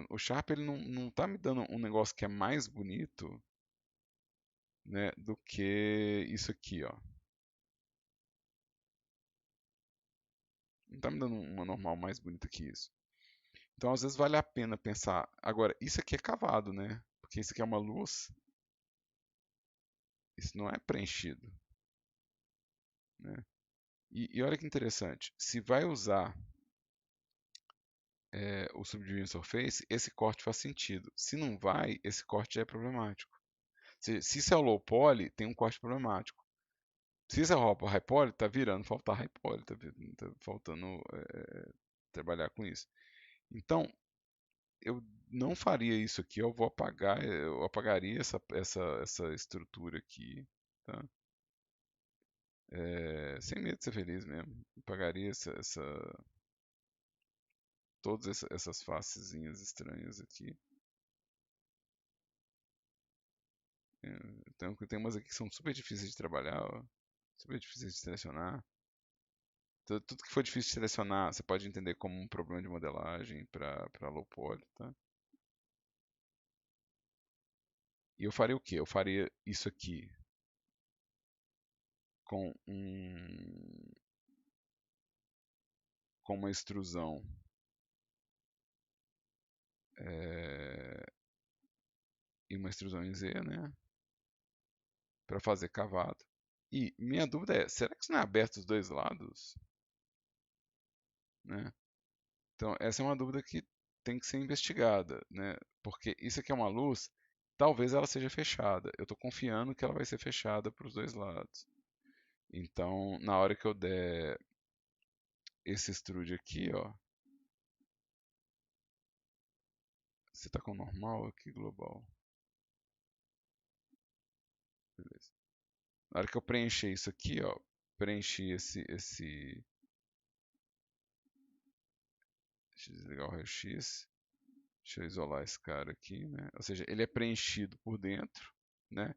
A: o Sharp ele não tá me dando um negócio que é mais bonito, né, do que isso aqui, ó. Não tá me dando uma normal mais bonita que isso. Então, às vezes vale a pena pensar. Agora, isso aqui é cavado, né? Porque isso aqui é uma luz, isso não é preenchido, né? E olha que interessante. Se vai usar o Subdivision Surface, esse corte faz sentido. Se não vai, esse corte já é problemático. Se isso é o low poly, tem um corte problemático. Se isso é o high poly, tá virando faltar high poly, tá faltando trabalhar com isso. Então, eu não faria isso aqui, eu apagaria essa estrutura aqui, tá? Sem medo de ser feliz mesmo. Apagaria todas essas facezinhas estranhas aqui. Então, tem umas aqui que são super difíceis de trabalhar, ó, super difíceis de selecionar. Tudo que for difícil de selecionar, você pode entender como um problema de modelagem para low poly, tá? E eu faria o quê? Eu faria isso aqui com com uma extrusão é, e uma extrusão em Z, né? Para fazer cavado. E minha dúvida é, será que isso não é aberto dos dois lados? Né? Então, essa é uma dúvida que tem que ser investigada, né? Porque isso aqui é uma luz, talvez ela seja fechada. Eu estou confiando que ela vai ser fechada para os dois lados. Então, na hora que eu der esse extrude aqui, ó, você está com normal aqui global, beleza? Na hora que eu preencher isso aqui, ó, preenchi deixa eu desligar o raio-x, deixa eu isolar esse cara aqui, né? Ou seja, ele é preenchido por dentro, né?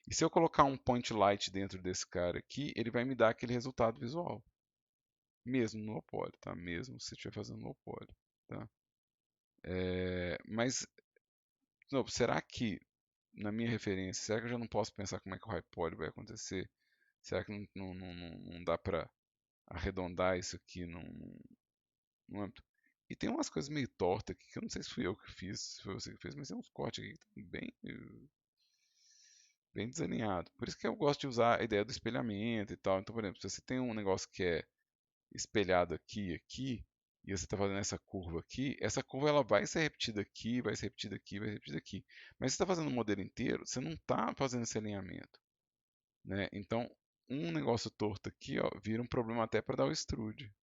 A: E se eu colocar um point light dentro desse cara aqui, ele vai me dar aquele resultado visual. Mesmo no low poly, tá? Mesmo se estiver fazendo low poly, tá? Mas, de novo, será que, na minha referência, será que eu já não posso pensar como é que o high poly vai acontecer? Será que não dá para arredondar isso aqui num âmbito? E tem umas coisas meio tortas aqui, que eu não sei se fui eu que fiz, se foi você que fez, mas tem uns cortes aqui que estão bem desalinhados. Por isso que eu gosto de usar a ideia do espelhamento e tal. Então, por exemplo, se você tem um negócio que é espelhado aqui e aqui, e você está fazendo essa curva ela vai ser repetida aqui, vai ser repetida aqui, vai ser repetida aqui. Mas se você está fazendo o modelo inteiro, você não está fazendo esse alinhamento, né? Então, um negócio torto aqui, ó, vira um problema até para dar o extrude,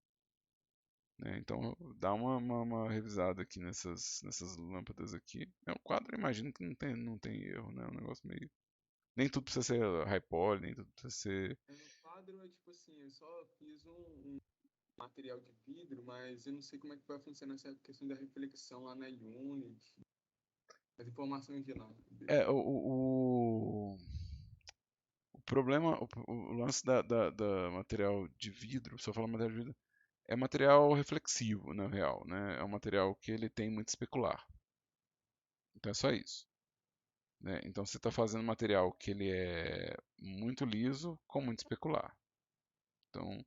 A: né? Então, dá uma revisada aqui nessas lâmpadas aqui. É um quadro, eu imagino que não tem erro, né? É um negócio meio... Nem tudo precisa ser high poly, nem tudo precisa ser...
C: No quadro é tipo assim, eu só fiz um material de vidro, mas eu não sei como é que vai funcionar essa questão da reflexão lá na Unity, as informações de lá.
A: É, o problema, o lance da material de vidro, se eu falar material de vidro, é material reflexivo, na real, né? É um material que ele tem muito especular. Então é só isso, né? Então você está fazendo material que ele é muito liso com muito especular. Então,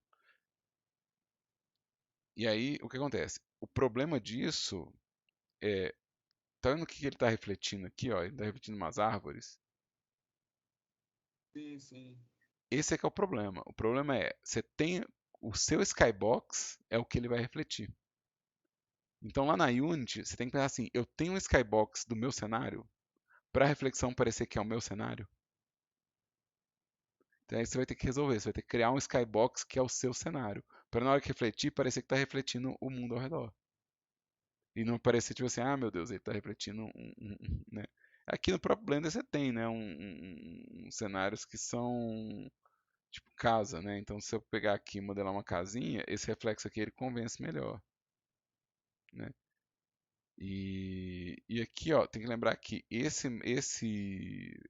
A: e aí o que acontece? O problema disso é, tá vendo o que ele está refletindo aqui, ó? Ele está refletindo umas árvores.
C: Sim, sim.
A: Esse é que é o problema. O problema é, você tem o seu skybox é o que ele vai refletir. Então lá na Unity, você tem que pensar assim, eu tenho um skybox do meu cenário para a reflexão parecer que é o meu cenário. Então aí você vai ter que resolver, você vai ter que criar um skybox que é o seu cenário, para na hora que refletir parecer que está refletindo o mundo ao redor. E não parecer tipo assim, ah meu Deus, ele está refletindo né? Aqui no próprio Blender você tem, né, cenários que são tipo casa, né? Então se eu pegar aqui e modelar uma casinha, esse reflexo aqui ele convence melhor, né? E aqui, ó, tem que lembrar que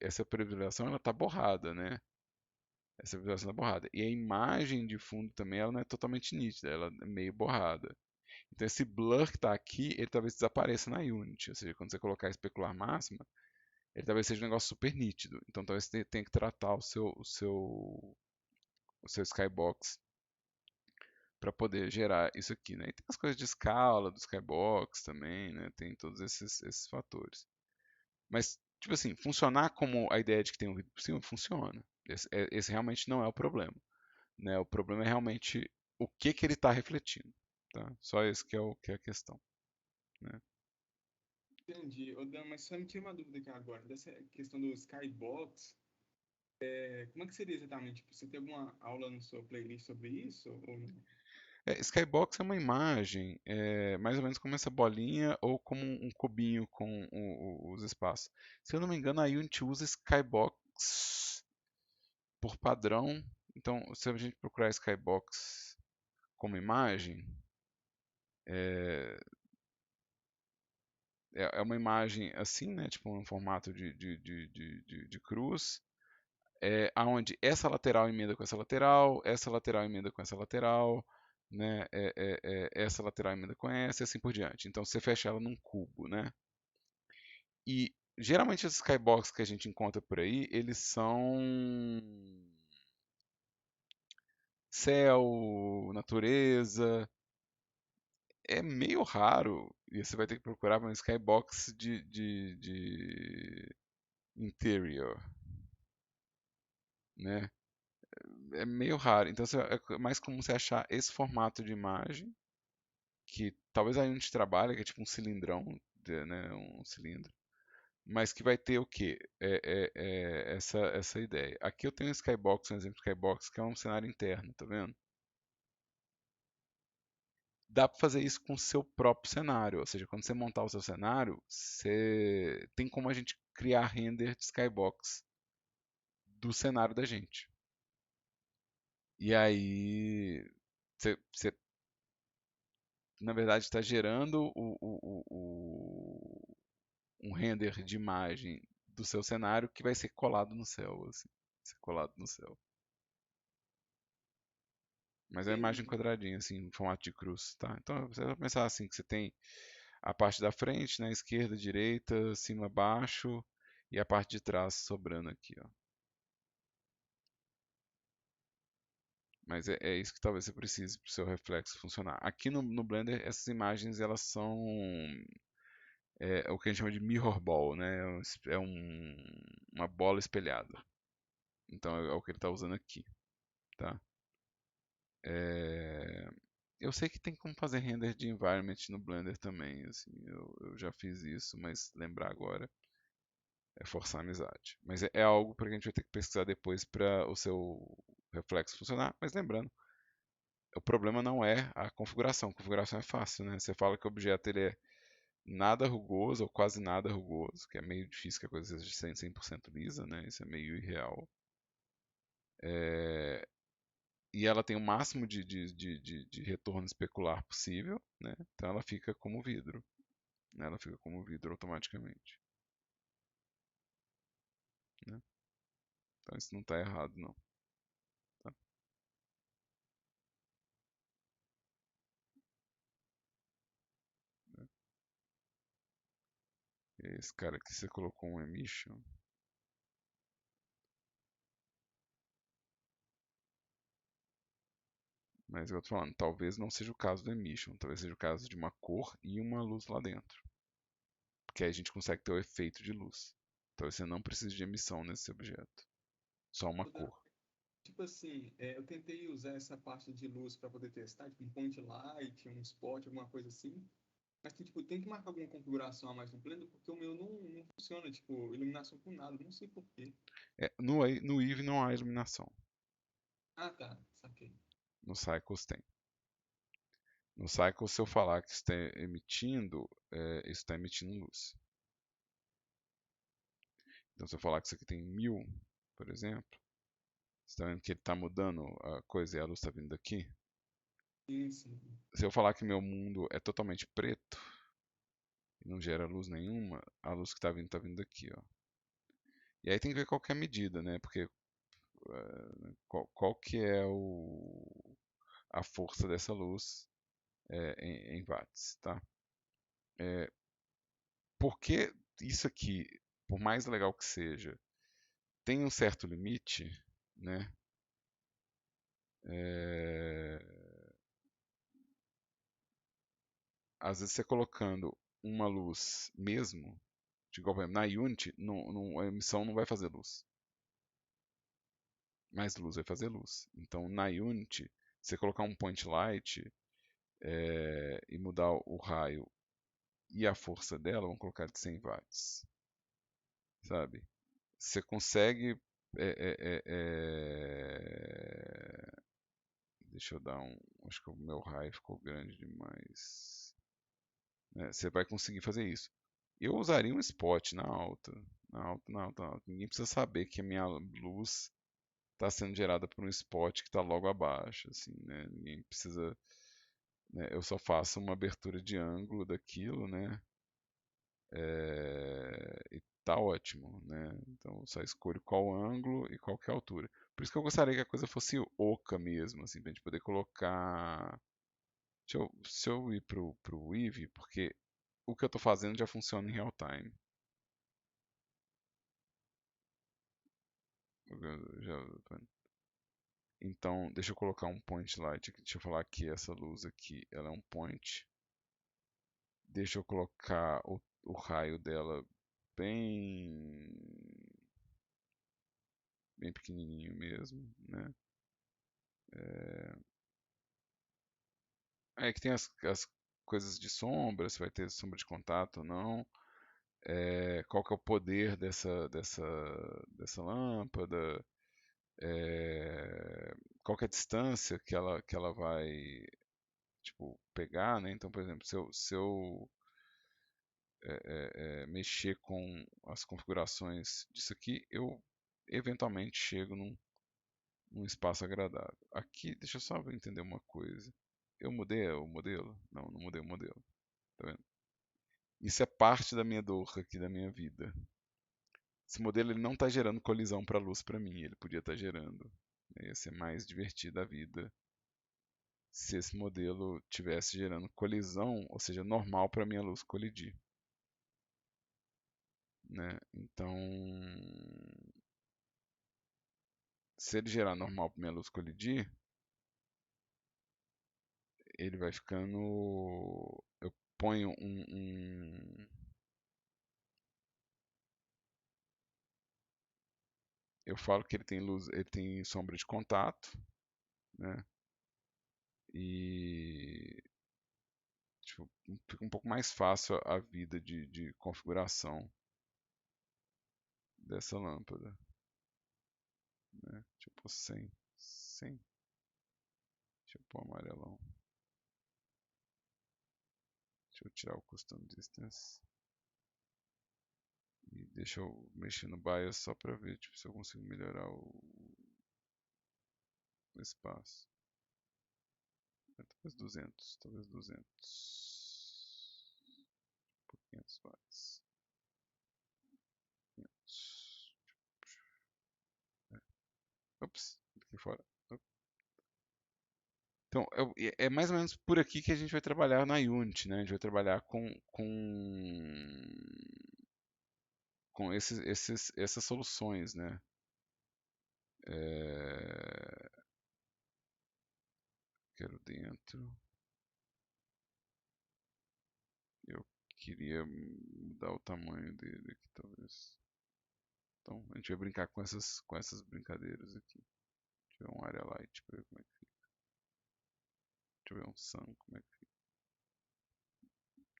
A: essa privilegiação ela tá borrada, né? Essa privilegiação tá borrada. E a imagem de fundo também ela não é totalmente nítida, ela é meio borrada. Então esse blur que está aqui, ele talvez desapareça na Unity. Ou seja, quando você colocar especular máxima, ele talvez seja um negócio super nítido. Então talvez você tenha que tratar o seu skybox para poder gerar isso aqui, né? E tem as coisas de escala do skybox também, né? Tem todos esses fatores. Mas, tipo assim, funcionar como a ideia de que tem um vidro por cima, funciona. Esse realmente não é o problema, né? O problema é realmente o que ele está refletindo, tá? Só esse que é a questão, né?
C: Entendi. Ô, Dan, mas só me tira uma dúvida aqui agora. Dessa questão do Skybox, como é que seria exatamente? Tipo, você tem alguma aula no seu playlist sobre isso? Ou não?
A: Skybox é uma imagem, mais ou menos como essa bolinha ou como um cubinho com os espaços. Se eu não me engano, a Unity usa Skybox por padrão. Então, se a gente procurar Skybox como imagem, é, é uma imagem assim, né? Tipo um formato de cruz, aonde essa lateral emenda com essa lateral emenda com essa lateral, né? Essa lateral emenda com essa e assim por diante. Então você fecha ela num cubo, né? E geralmente esses skybox que a gente encontra por aí, eles são céu, natureza. É meio raro, e você vai ter que procurar um skybox de interior, né? É meio raro. Então é mais comum você achar esse formato de imagem, que talvez a gente trabalhe, que é tipo um cilindrão, né? Um cilindro. Mas que vai ter o quê? Essa ideia. Aqui eu tenho um skybox, um exemplo de skybox, que é um cenário interno, tá vendo? Dá para fazer isso com o seu próprio cenário, ou seja, quando você montar o seu cenário, tem como a gente criar render de skybox do cenário da gente. E aí você na verdade está gerando um render de imagem do seu cenário que vai ser colado no céu, assim, ser colado no céu. Mas é uma imagem
C: Entendi.
A: quadradinha, assim, em formato de cruz, tá? Então você vai pensar assim, que você tem a parte da frente, né, esquerda, direita, cima, baixo, e a parte de trás sobrando aqui, ó. Mas é isso que talvez você precise para o seu reflexo funcionar. Aqui no Blender, essas imagens elas são o que a gente chama de mirror ball, né? Uma bola espelhada. Então é o que ele está usando aqui, tá? É, eu sei que tem como fazer render de environment no Blender também, assim, eu já fiz isso, mas lembrar agora é forçar a amizade. Mas é algo para que a gente vai ter que pesquisar depois para o seu reflexo funcionar. Mas lembrando, o problema não é a configuração é fácil, né? Você fala que o objeto ele é nada rugoso ou quase nada rugoso, que é meio difícil que a coisa seja 100% lisa, né? Isso é meio irreal. É, e ela tem o máximo de retorno especular possível, né? Então ela fica como vidro, né? Ela fica como vidro automaticamente, né? Então isso não está errado, não. Tá? Esse cara aqui você colocou um emission, mas eu tô falando, talvez não seja o caso do emission, talvez seja o caso de uma cor e uma luz lá dentro, porque aí a gente consegue ter o efeito de luz. Então você não precisa de emissão nesse objeto, só uma cor.
C: Tipo assim, eu tentei usar essa parte de luz para poder testar, tipo um point light, um spot, alguma coisa assim. Mas tipo, tem que marcar alguma configuração a mais no Blender, porque o meu não funciona, tipo, iluminação com nada, não sei por quê.
A: No Eevee não há iluminação,
C: Ah, tá, saquei.
A: no Cycles tem. No Cycles, se eu falar que está emitindo, isso está emitindo luz. Então, se eu falar que isso aqui tem 1000, por exemplo, você está vendo que ele está mudando a coisa e a luz está vindo daqui?
C: Sim, sim.
A: Se eu falar que meu mundo é totalmente preto e não gera luz nenhuma, a luz que está vindo daqui, ó. E aí tem que ver qual que é a medida, né? Porque qual que é a força dessa luz em watts, tá? Porque isso aqui, por mais legal que seja, tem um certo limite, né? É, às vezes você colocando uma luz mesmo, igual por exemplo, na Unity, a emissão não vai fazer luz, mas luz vai fazer luz. Então na Unity, você colocar um point light e mudar o raio e a força dela, vamos colocar de 100 watts, sabe? Você consegue. é, é, é, Deixa eu dar um. Acho que o meu raio ficou grande demais. Você vai conseguir fazer isso. Eu usaria um spot na alta. Na alta, na alta, na alta. Ninguém precisa saber que a minha luz está sendo gerada por um spot que está logo abaixo. Assim, né? Ninguém precisa. Né? Eu só faço uma abertura de ângulo daquilo, né? E tá ótimo, né? Então eu só escolho qual ângulo e qual que é a altura. Por isso que eu gostaria que a coisa fosse oca mesmo, assim, pra gente poder colocar. Se eu ir pro Eevee, porque o que eu estou fazendo já funciona em real time. Então, deixa eu colocar um point light aqui. Deixa eu falar que essa luz aqui, ela é um point. Deixa eu colocar o raio dela bem, bem pequenininho mesmo, né? É que tem as coisas de sombra, se vai ter sombra de contato ou não. Qual que é o poder dessa lâmpada, qual que é a distância que ela vai tipo, pegar, né? Então, por exemplo, se eu mexer com as configurações disso aqui, eu eventualmente chego um espaço agradável. Aqui, deixa eu só entender uma coisa. Eu mudei o modelo? Não, não mudei o modelo. Tá vendo? Isso é parte da minha dor aqui, da minha vida. Esse modelo ele não está gerando colisão para a luz para mim. Ele podia estar gerando. Ia ser mais divertida a vida se esse modelo tivesse gerando colisão, ou seja, normal para minha luz colidir. Né? Então, se ele gerar normal para minha luz colidir, ele vai ficando. Eu ponho eu falo que ele tem luz, ele tem sombra de contato, né? E tipo, fica um pouco mais fácil a vida de configuração dessa lâmpada, né? Tipo 100. Deixa eu pôr amarelão. Deixa eu tirar o custom distance. E deixa eu mexer no bias só para ver tipo, se eu consigo melhorar o espaço. Talvez 200, talvez 200. 500 watts. 500. Ops, aqui fora. Então, é mais ou menos por aqui que a gente vai trabalhar na Unity, né? A gente vai trabalhar com essas soluções, né? É, quero dentro. Eu queria mudar o tamanho dele aqui, talvez. Então, a gente vai brincar com essas brincadeiras aqui. Deixa eu ver um area light para ver como é que fica. Deixa eu ver um sun, como é que fica.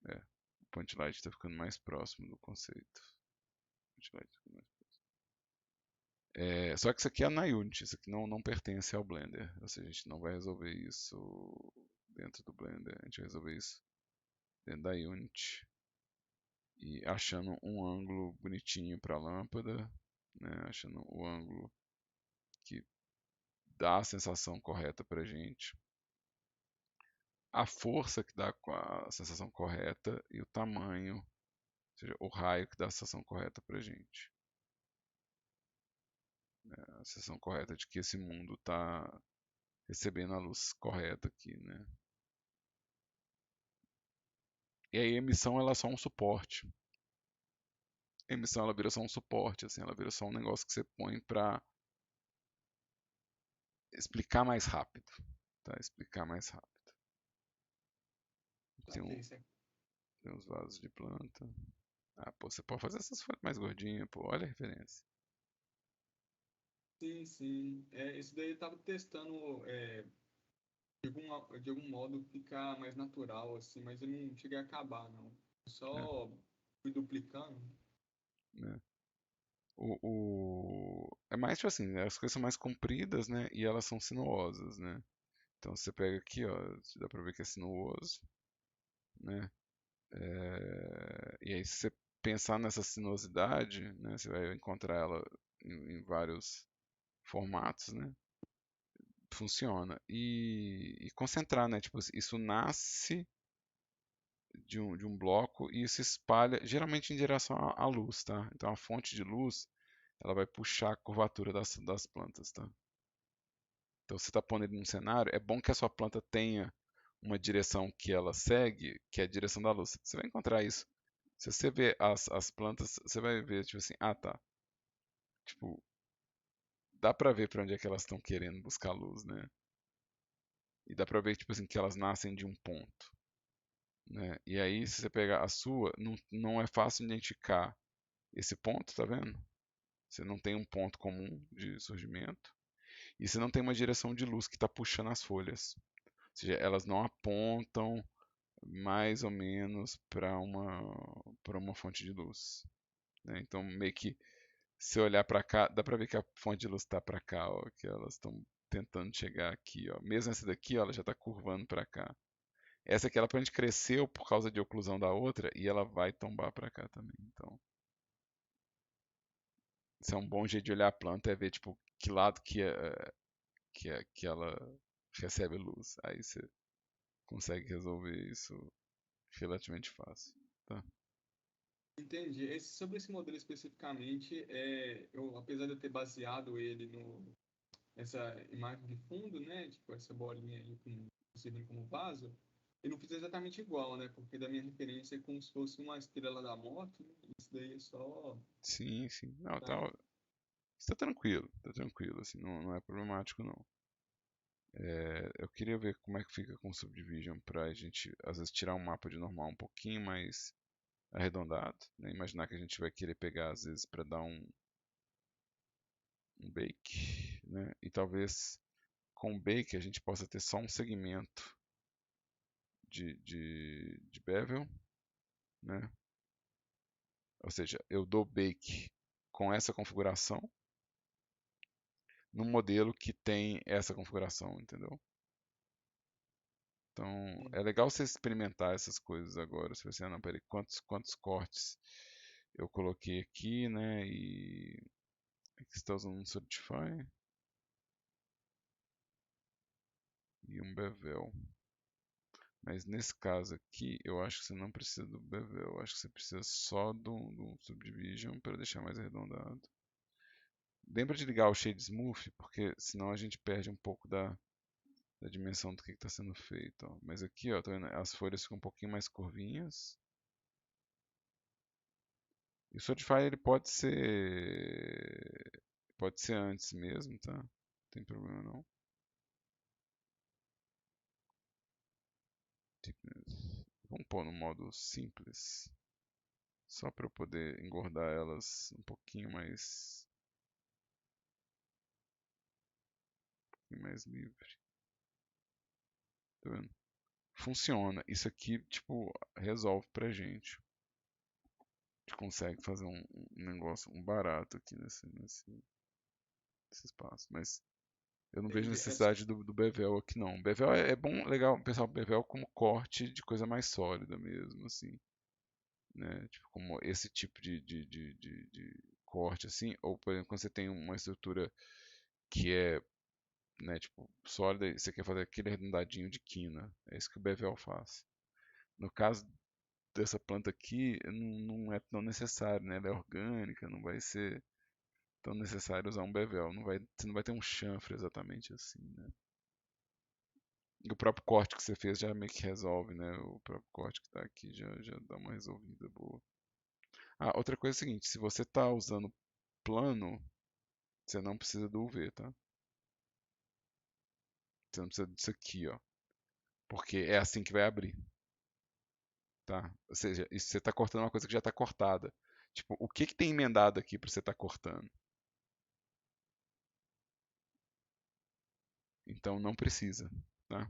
A: É, o point light está ficando mais próximo do conceito. Point light tá ficando mais próximo. Só que isso aqui é na Unity, isso aqui não pertence ao Blender. Ou seja, a gente não vai resolver isso dentro do Blender. A gente vai resolver isso dentro da Unity. E achando um ângulo bonitinho para a lâmpada, né? Achando o ângulo que dá a sensação correta para a gente. A força que dá a sensação correta e o tamanho, ou seja, o raio que dá a sensação correta para a gente. A sensação correta de que esse mundo está recebendo a luz correta aqui, né? E aí a emissão ela é só um suporte. A emissão ela vira só um suporte, assim, ela vira só um negócio que você põe para explicar mais rápido, tá? Explicar mais rápido.
C: Saquei, saquei.
A: Tem uns vasos de planta. Ah, pô, você pode fazer essas folhas mais gordinhas, pô, olha a referência.
C: Sim, sim. Isso daí eu tava testando de algum modo ficar mais natural, assim, mas eu não cheguei a acabar, não. Eu
A: É,
C: só fui duplicando.
A: né? É mais tipo assim, né, as coisas são mais compridas, né? E elas são sinuosas, né? Então você pega aqui, ó, dá pra ver que é sinuoso, né? E aí se você pensar nessa sinuosidade, né? Você vai encontrar ela em vários formatos, né? Funciona. E concentrar, né? Tipo, isso nasce de um bloco e se espalha geralmente em direção à luz, tá? Então a fonte de luz ela vai puxar a curvatura das plantas, tá? Então você está pondo ele num cenário, é bom que a sua planta tenha uma direção que ela segue, que é a direção da luz. Você vai encontrar isso. Se você vê as plantas, você vai ver, tipo assim, ah tá. Tipo, dá pra ver pra onde é que elas estão querendo buscar luz, né? E dá pra ver, tipo assim, que elas nascem de um ponto, né? E aí, se você pegar a sua, não é fácil identificar esse ponto, tá vendo? Você não tem um ponto comum de surgimento. E você não tem uma direção de luz que está puxando as folhas. Ou seja, elas não apontam mais ou menos para uma fonte de luz, né? Então, meio que se olhar para cá, dá para ver que a fonte de luz está para cá, ó, que elas estão tentando chegar aqui, ó. Mesmo essa daqui, ó, ela já está curvando para cá. Essa aqui ela aparentemente cresceu por causa de oclusão da outra e ela vai tombar para cá também. Então, isso é um bom jeito de olhar a planta, é ver tipo que lado que que ela recebe luz. Aí você consegue resolver isso relativamente fácil, tá?
C: Entendi. Sobre esse modelo especificamente, apesar de eu ter baseado ele nessa imagem de fundo, né? Tipo, essa bolinha aí servindo como vaso, eu não fiz exatamente igual, né? Porque da minha referência é como se fosse uma estrela da morte, né? Isso daí é só.
A: Sim, sim. Não,
C: Tá.
A: tá tranquilo, assim, não é problemático não. Eu queria ver como é que fica com Subdivision pra gente, às vezes, tirar um mapa de normal um pouquinho mais arredondado, né? Imaginar que a gente vai querer pegar, às vezes, para dar um bake, né? E talvez com o bake a gente possa ter só um segmento de bevel, né? Ou seja, eu dou bake com essa configuração num modelo que tem essa configuração, entendeu? Então, é legal você experimentar essas coisas agora. Se você, não, peraí, quantos cortes eu coloquei aqui, né? E aqui está usando um Certify e um bevel. Mas nesse caso aqui, eu acho que você não precisa do bevel. Eu acho que você precisa só do Subdivision para deixar mais arredondado. Lembra de ligar o Shade Smooth, porque senão a gente perde um pouco da dimensão do que está sendo feito. Ó. Mas aqui, ó, tá vendo? As folhas ficam um pouquinho mais curvinhas. E o Certify ele pode ser antes mesmo, tá? Não tem problema não. Vamos pôr no modo simples, só para eu poder engordar elas um pouquinho mais livre. Tá vendo? Funciona. Isso aqui, tipo, resolve pra gente. A gente consegue fazer um negócio, um barato aqui nesse espaço. Mas eu não vejo
C: Entendi.
A: necessidade do Bevel aqui não. O Bevel é bom, legal pensar o Bevel como corte de coisa mais sólida mesmo, assim. Né? Tipo, como esse tipo de corte, assim. Ou, por exemplo, quando você tem uma estrutura que é, né, tipo, sólida, e você quer fazer aquele arredondadinho de quina. É isso que o Bevel faz. No caso dessa planta aqui, não é tão necessário, né? Ela é orgânica, não vai ser tão necessário usar um bevel. Você não vai ter um chanfre exatamente assim, né? E o próprio corte que você fez já meio que resolve, né? O próprio corte que está aqui já dá uma resolvida boa. Ah, outra coisa é o seguinte, se você está usando plano, você não precisa do UV, tá? Você não precisa disso aqui, ó. Porque é assim que vai abrir, tá? Ou seja, isso você está cortando uma coisa que já está cortada. Tipo, o que que tem emendado aqui para você estar cortando? Então não precisa, tá?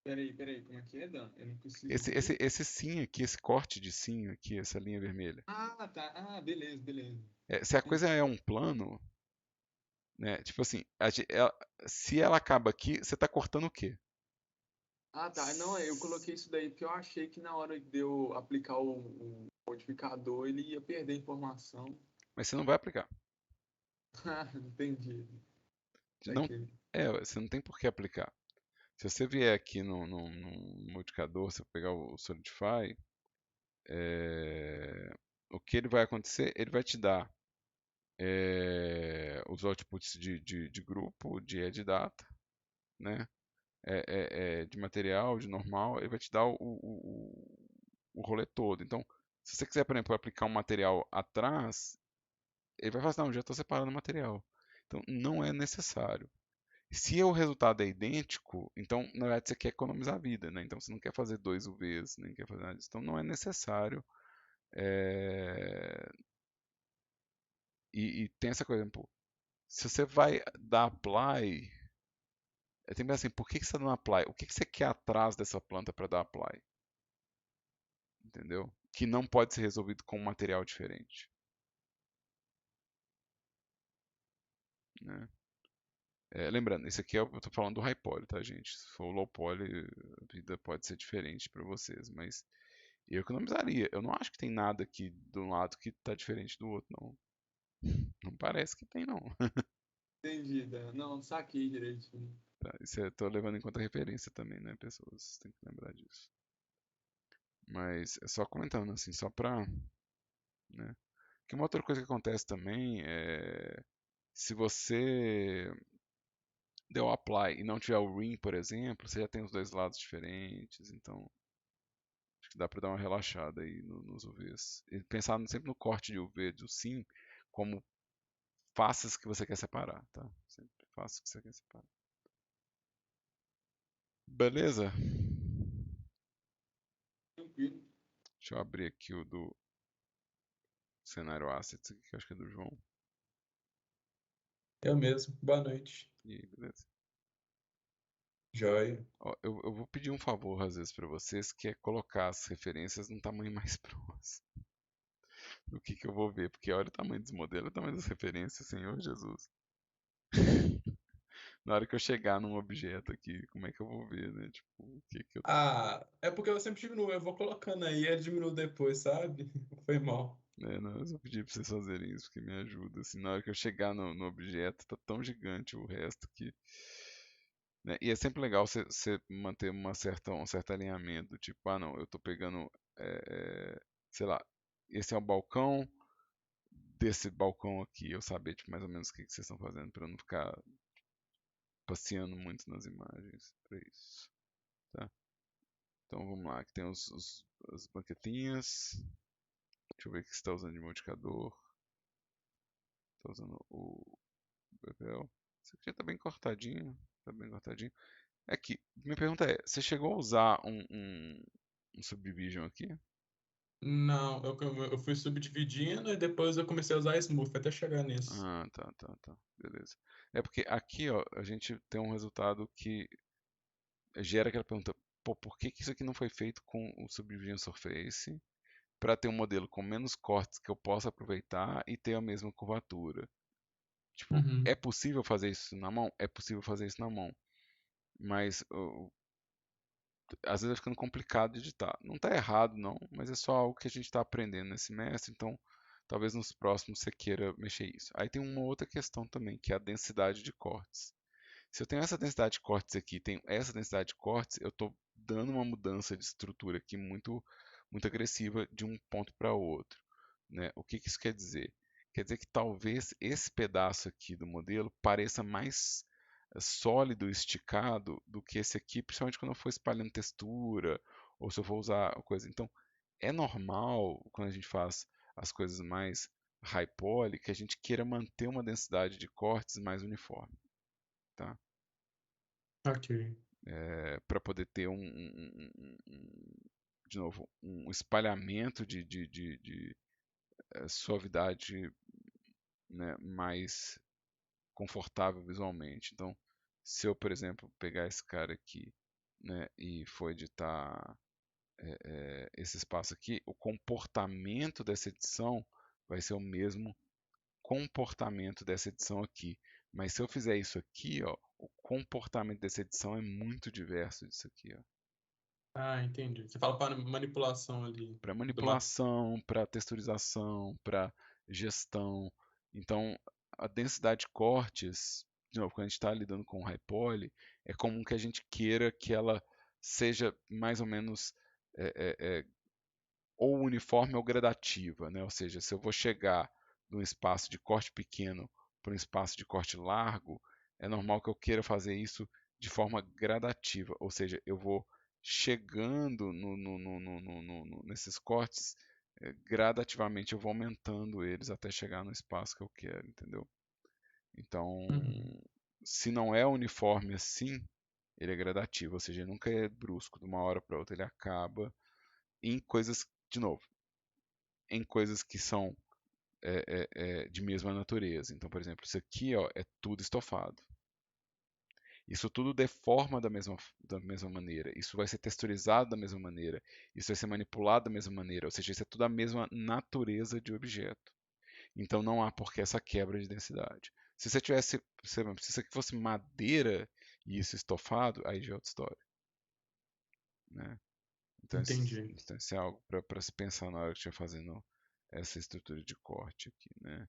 C: Peraí, como é que é, Dan? Eu não preciso
A: Esse,
C: de.
A: esse, esse sim aqui, esse corte de sim aqui, essa linha vermelha.
C: Ah, tá. Ah, beleza.
A: Se a coisa é um plano, né? Tipo assim, se ela acaba aqui, você está cortando o quê?
C: Ah, tá. Não, eu coloquei isso daí porque eu achei que na hora de eu aplicar o modificador ele ia perder informação.
A: Mas você não vai aplicar.
C: Ah, entendi.
A: Não,
C: Saquei.
A: você não tem por que aplicar. Se você vier aqui no modificador, você pegar o Solidify, o que ele vai acontecer? Ele vai te dar os outputs de grupo, de add data, né? De material, de normal, ele vai te dar o rolê todo. Então, se você quiser, por exemplo, aplicar um material atrás, ele vai falar assim, não, já estou separando o material. Então, não é necessário. Se o resultado é idêntico, então, na verdade, você quer economizar a vida, né? Então, você não quer fazer dois UVs, nem quer fazer nada disso. Então, não é necessário. É, e tem essa coisa, pô, se você vai dar apply, tem que pensar assim, por que você está dando apply? O que você quer atrás dessa planta para dar apply? Entendeu? Que não pode ser resolvido com um material diferente. Né? Lembrando, esse aqui eu estou falando do high poly, tá, gente? Se for low poly, a vida pode ser diferente para vocês, mas eu economizaria. Eu não acho que tem nada aqui de um lado que está diferente do outro, não. Não parece que tem, não.
C: Entendi, Dan. Não, saquei direitinho.
A: Tá? Isso eu tô levando em conta a referência também, né, pessoas? Tem que lembrar disso. Mas é só comentando, assim, só pra, né? Que uma outra coisa que acontece também é se você deu apply e não tiver o ring, por exemplo, você já tem os dois lados diferentes, então acho que dá para dar uma relaxada aí nos UVs. E pensar sempre no corte de UV do sim como faces que você quer separar, tá? Sempre faces que você quer separar. Beleza?
C: Tranquilo.
A: Deixa eu abrir aqui o do cenário assets, aqui, que eu acho que é do João.
D: Eu mesmo. Boa noite.
A: E aí, beleza?
D: Joia.
A: Ó, eu vou pedir um favor às vezes para vocês, que é colocar as referências num tamanho mais próximo do que eu vou ver, porque olha o tamanho dos modelos, olha o tamanho das referências, Senhor Jesus. Na hora que eu chegar num objeto aqui, como é que eu vou ver, né? Tipo, o que que eu...
D: Ah, é porque eu sempre diminuo. Eu vou colocando aí e ele diminui depois, sabe? Foi mal.
A: Não, eu só pedi pra vocês fazerem isso, porque me ajuda, assim, na hora que eu chegar no objeto, tá tão gigante o resto que... né? E é sempre legal você manter um certo alinhamento, tipo, ah não, eu tô pegando, sei lá, esse é o balcão, desse balcão aqui, eu saber, tipo, mais ou menos o que que vocês estão fazendo, pra eu não ficar passeando muito nas imagens, pra isso, tá? Então vamos lá, aqui tem as banquetinhas. Deixa eu ver o que você está usando de modificador. Está usando o Bevel. Isso aqui já está bem cortadinho. Tá bem cortadinho. Aqui, minha pergunta é, você chegou a usar um Subdivision aqui?
D: Não, eu fui subdividindo e depois eu comecei a usar Smooth até chegar nisso.
A: Ah, tá. Beleza. É porque aqui, ó, a gente tem um resultado que gera aquela pergunta, pô, por que que isso aqui não foi feito com o Subdivision Surface para ter um modelo com menos cortes que eu possa aproveitar e ter a mesma curvatura? Tipo,
D: Uhum.
A: é possível fazer isso na mão? É possível fazer isso na mão. Mas às vezes vai ficando complicado de editar. Não está errado, não, mas é só algo que a gente está aprendendo nesse semestre, então talvez nos próximos você queira mexer isso. Aí tem uma outra questão também, que é a densidade de cortes. Se eu tenho essa densidade de cortes aqui, tenho essa densidade de cortes, eu estou dando uma mudança de estrutura aqui muito agressiva de um ponto para outro, né? O que que isso quer dizer? Quer dizer que talvez esse pedaço aqui do modelo pareça mais sólido, esticado, do que esse aqui, principalmente quando eu for espalhando textura, ou se eu for usar coisa. Então, é normal, quando a gente faz as coisas mais high poly, que a gente queira manter uma densidade de cortes mais uniforme, tá?
D: Ok.
A: Para poder ter de novo, um espalhamento de suavidade, né, mais confortável visualmente. Então, se eu, por exemplo, pegar esse cara aqui, né, e for editar esse espaço aqui, o comportamento dessa edição vai ser o mesmo comportamento dessa edição aqui. Mas se eu fizer isso aqui, ó, o comportamento dessa edição é muito diverso disso aqui, ó.
D: Ah, entendi. Você fala para manipulação ali
A: Para
D: do mapa.
A: manipulação, para texturização, para gestão. Então, a densidade de cortes, de novo, quando a gente está lidando com high poly, é comum que a gente queira que ela seja mais ou menos ou uniforme ou gradativa, né? Ou seja, se eu vou chegar de um espaço de corte pequeno para um espaço de corte largo, é normal que eu queira fazer isso de forma gradativa, ou seja, eu vou chegando nesses cortes, gradativamente eu vou aumentando eles até chegar no espaço que eu quero, entendeu? Então,
D: Uhum.
A: se não é uniforme assim, ele é gradativo, ou seja, ele nunca é brusco, de uma hora para outra ele acaba em coisas, de novo, em coisas que são de mesma natureza. Então, por exemplo, isso aqui ó, é tudo estofado. Isso tudo deforma da mesma maneira. Isso vai ser texturizado da mesma maneira. Isso vai ser manipulado da mesma maneira. Ou seja, isso é tudo a mesma natureza de objeto. Então não há por que essa quebra de densidade. Se você tivesse, se isso aqui fosse madeira e isso estofado, aí já é outra história, né? Então,
D: Entendi.
A: isso é algo para se pensar na hora que estiver fazendo essa estrutura de corte aqui, né?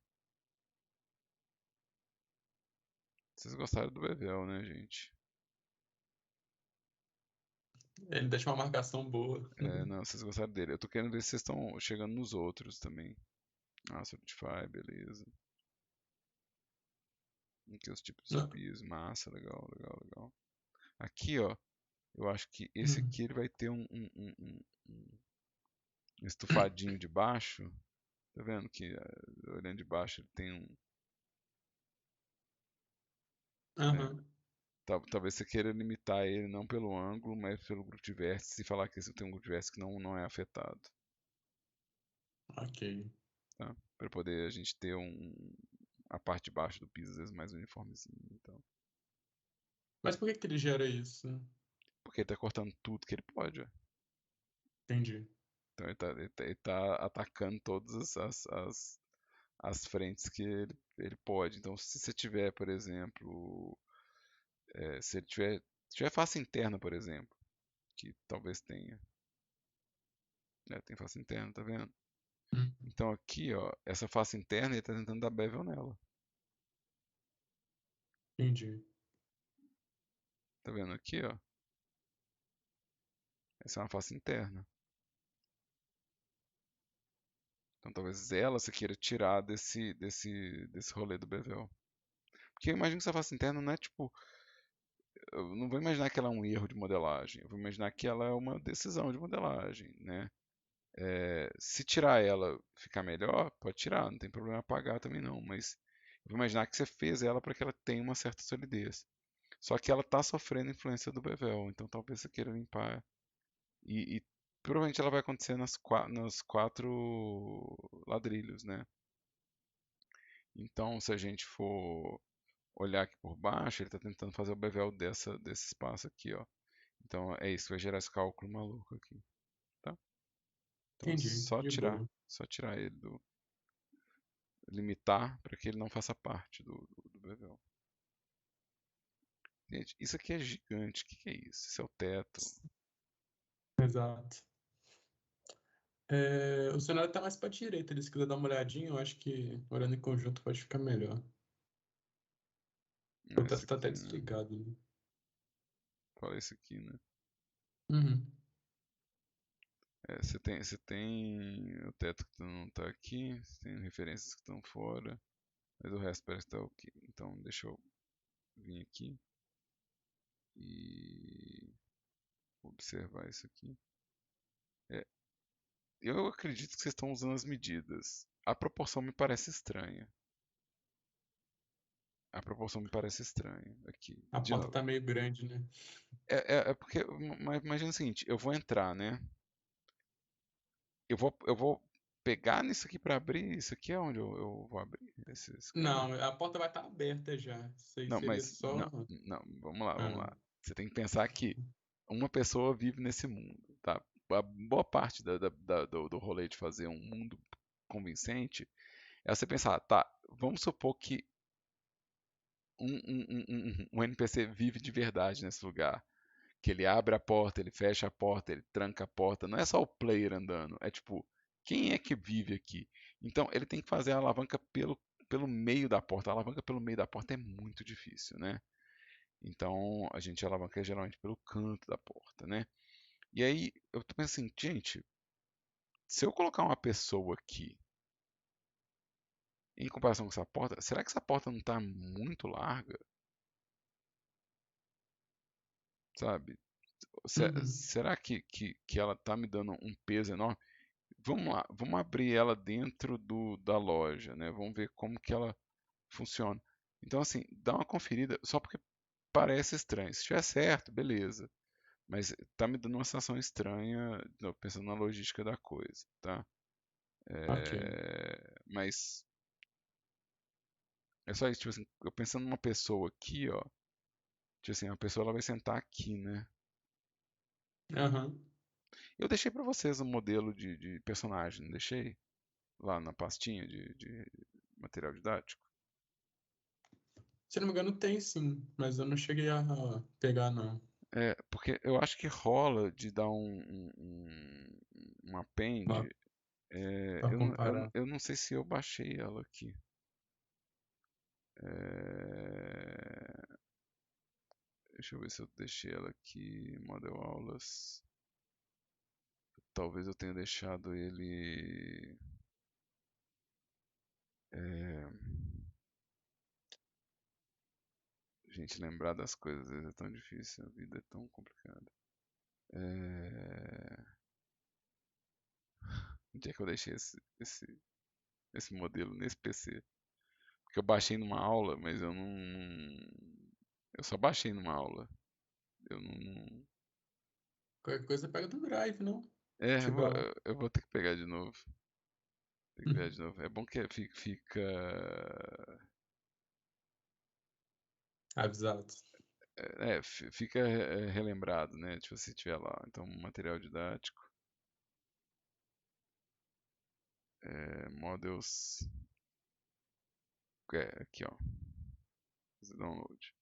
A: Vocês gostaram do Bevel, né, gente?
D: Ele deixa uma marcação boa.
A: Não, vocês gostaram dele. Eu tô querendo ver se vocês estão chegando nos outros também. Solidify, beleza. Aqui os tipos de
D: Não.
A: piso, massa, legal, legal, legal. Aqui, ó, eu acho que esse
D: Uhum.
A: aqui ele vai ter um estufadinho de baixo. Tá vendo que olhando de baixo ele tem um, né?
D: Aham.
A: Talvez você queira limitar ele não pelo ângulo, mas pelo grupo de vértices e falar que esse tem um grupo de vértices que não é afetado,
D: Ok.
A: tá? Para poder a gente ter a parte de baixo do piso às vezes mais uniformezinho, então.
D: Mas por que que ele gera isso?
A: Porque ele tá cortando tudo que ele pode, ó.
D: Entendi.
A: Então ele tá atacando todas as frentes que ele pode. Então, se você tiver, por exemplo, se ele tiver face interna, por exemplo, que talvez tenha, tem face interna, tá vendo?
D: Hum,
A: Então aqui, ó, essa face interna ele tá tentando dar bevel nela,
D: Entendi.
A: tá vendo aqui, ó? Essa é uma face interna. Então talvez ela você queira tirar desse rolê do bevel. Porque eu imagino que essa face interna não é tipo, eu não vou imaginar que ela é um erro de modelagem, eu vou imaginar que ela é uma decisão de modelagem, né? Se tirar ela ficar melhor, pode tirar, não tem problema apagar também não, mas eu vou imaginar que você fez ela para que ela tenha uma certa solidez. Só que ela está sofrendo influência do bevel, então talvez você queira limpar. E provavelmente ela vai acontecer nos 4 ladrilhos, né? Então, se a gente for olhar aqui por baixo, ele está tentando fazer o bevel desse espaço aqui, ó. Então é isso, vai gerar esse cálculo maluco aqui, tá? Então é
D: Entendi. De boa.
A: só tirar ele limitar para que ele não faça parte do bevel. Gente, isso aqui é gigante, o que é isso? Isso é o teto.
D: Exato. O cenário tá mais pra direita. Se quiser dar uma olhadinha, eu acho que olhando em conjunto pode ficar melhor. O
A: Isso
D: teto tá até
A: aqui, né?
D: desligado, né?
A: Fala isso aqui, né?
D: Uhum.
A: Você tem o teto que não está aqui, você tem referências que estão fora, mas o resto parece estar ok. Então deixa eu vir aqui e observar isso aqui. É, eu acredito que vocês estão usando as medidas. A proporção me parece estranha. A proporção me parece estranha aqui.
D: A
A: De
D: porta
A: novo.
D: tá meio grande, né?
A: É porque, mas imagina o seguinte, eu vou entrar, né? Eu vou pegar nisso aqui para abrir. Isso aqui é onde eu vou abrir? Esse cara?
D: Não, a porta vai estar aberta já. Isso aí
A: Não,
D: seria
A: mas
D: só.
A: não, não, vamos lá, vamos
D: Ah,
A: lá. Você tem que pensar que uma pessoa vive nesse mundo, tá? A boa parte do rolê de fazer um mundo convincente é você pensar, tá, vamos supor que um NPC vive de verdade nesse lugar. Que ele abre a porta, ele fecha a porta, ele tranca a porta. Não é só o player andando, é tipo, quem é que vive aqui? Então ele tem que fazer a alavanca pelo meio da porta. A alavanca pelo meio da porta é muito difícil, né? Então a gente alavanca geralmente pelo canto da porta, né? E aí eu tô pensando assim, gente, se eu colocar uma pessoa aqui em comparação com essa porta, será que essa porta não está muito larga? Sabe?
D: uhum.
A: Será que ela está me dando um peso enorme? Vamos lá, vamos abrir ela dentro da loja, né? Vamos ver como que ela funciona. Então, assim, dá uma conferida, só porque parece estranho. Se estiver certo, beleza. Mas tá me dando uma sensação estranha, pensando na logística da coisa, tá?
D: Ok.
A: Mas é só isso, tipo assim, eu pensando numa pessoa aqui, ó. Tipo assim, a pessoa ela vai sentar aqui, né?
D: Aham.
A: Eu deixei pra vocês um modelo de personagem, não deixei? Lá na pastinha de material didático.
D: Se não me engano, tem sim, mas eu não cheguei a pegar, não.
A: Porque eu acho que rola de dar um
D: Pra,
A: append.
D: pra comparar.
A: Eu não sei se eu baixei ela aqui. É, Deixa eu ver se eu deixei ela aqui. Model aulas. Talvez eu tenha deixado ele. é, Gente, lembrar das coisas às vezes é tão difícil, a vida é tão complicada. É, Onde é que eu deixei esse modelo nesse PC? Porque eu baixei numa aula, mas eu não. Eu só baixei numa aula. Eu não.
D: Qualquer coisa pega do Drive, não?
A: É, eu
D: Tiver
A: vou,
D: lá.
A: eu vou ter que pegar de novo. Tem que pegar de novo. É bom que fica.
D: Avisado.
A: Fica relembrado, né? Tipo, se tiver lá. Então, material didático. Models. Aqui, ó. Fazer download.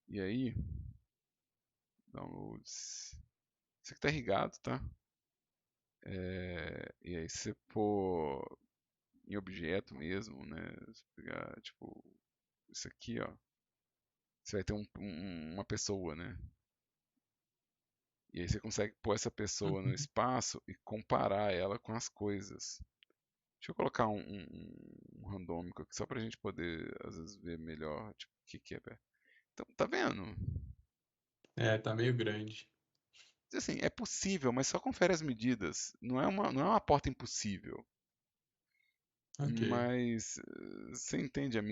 A: E aí, downloads. Isso aqui tá irrigado, tá? E aí, se você pôr em objeto mesmo, né? Se pegar, tipo, isso aqui, ó. Você vai ter uma pessoa, né? E aí você consegue pôr essa pessoa no
D: Uhum.
A: espaço e comparar ela com as coisas. Deixa eu colocar um randômico aqui só pra gente poder, às vezes, ver melhor, tipo, o que que é. Então, tá vendo?
D: É, tá meio grande.
A: Assim, é possível, mas só confere as medidas. Não é uma porta impossível.
D: Ok.
A: Mas você entende o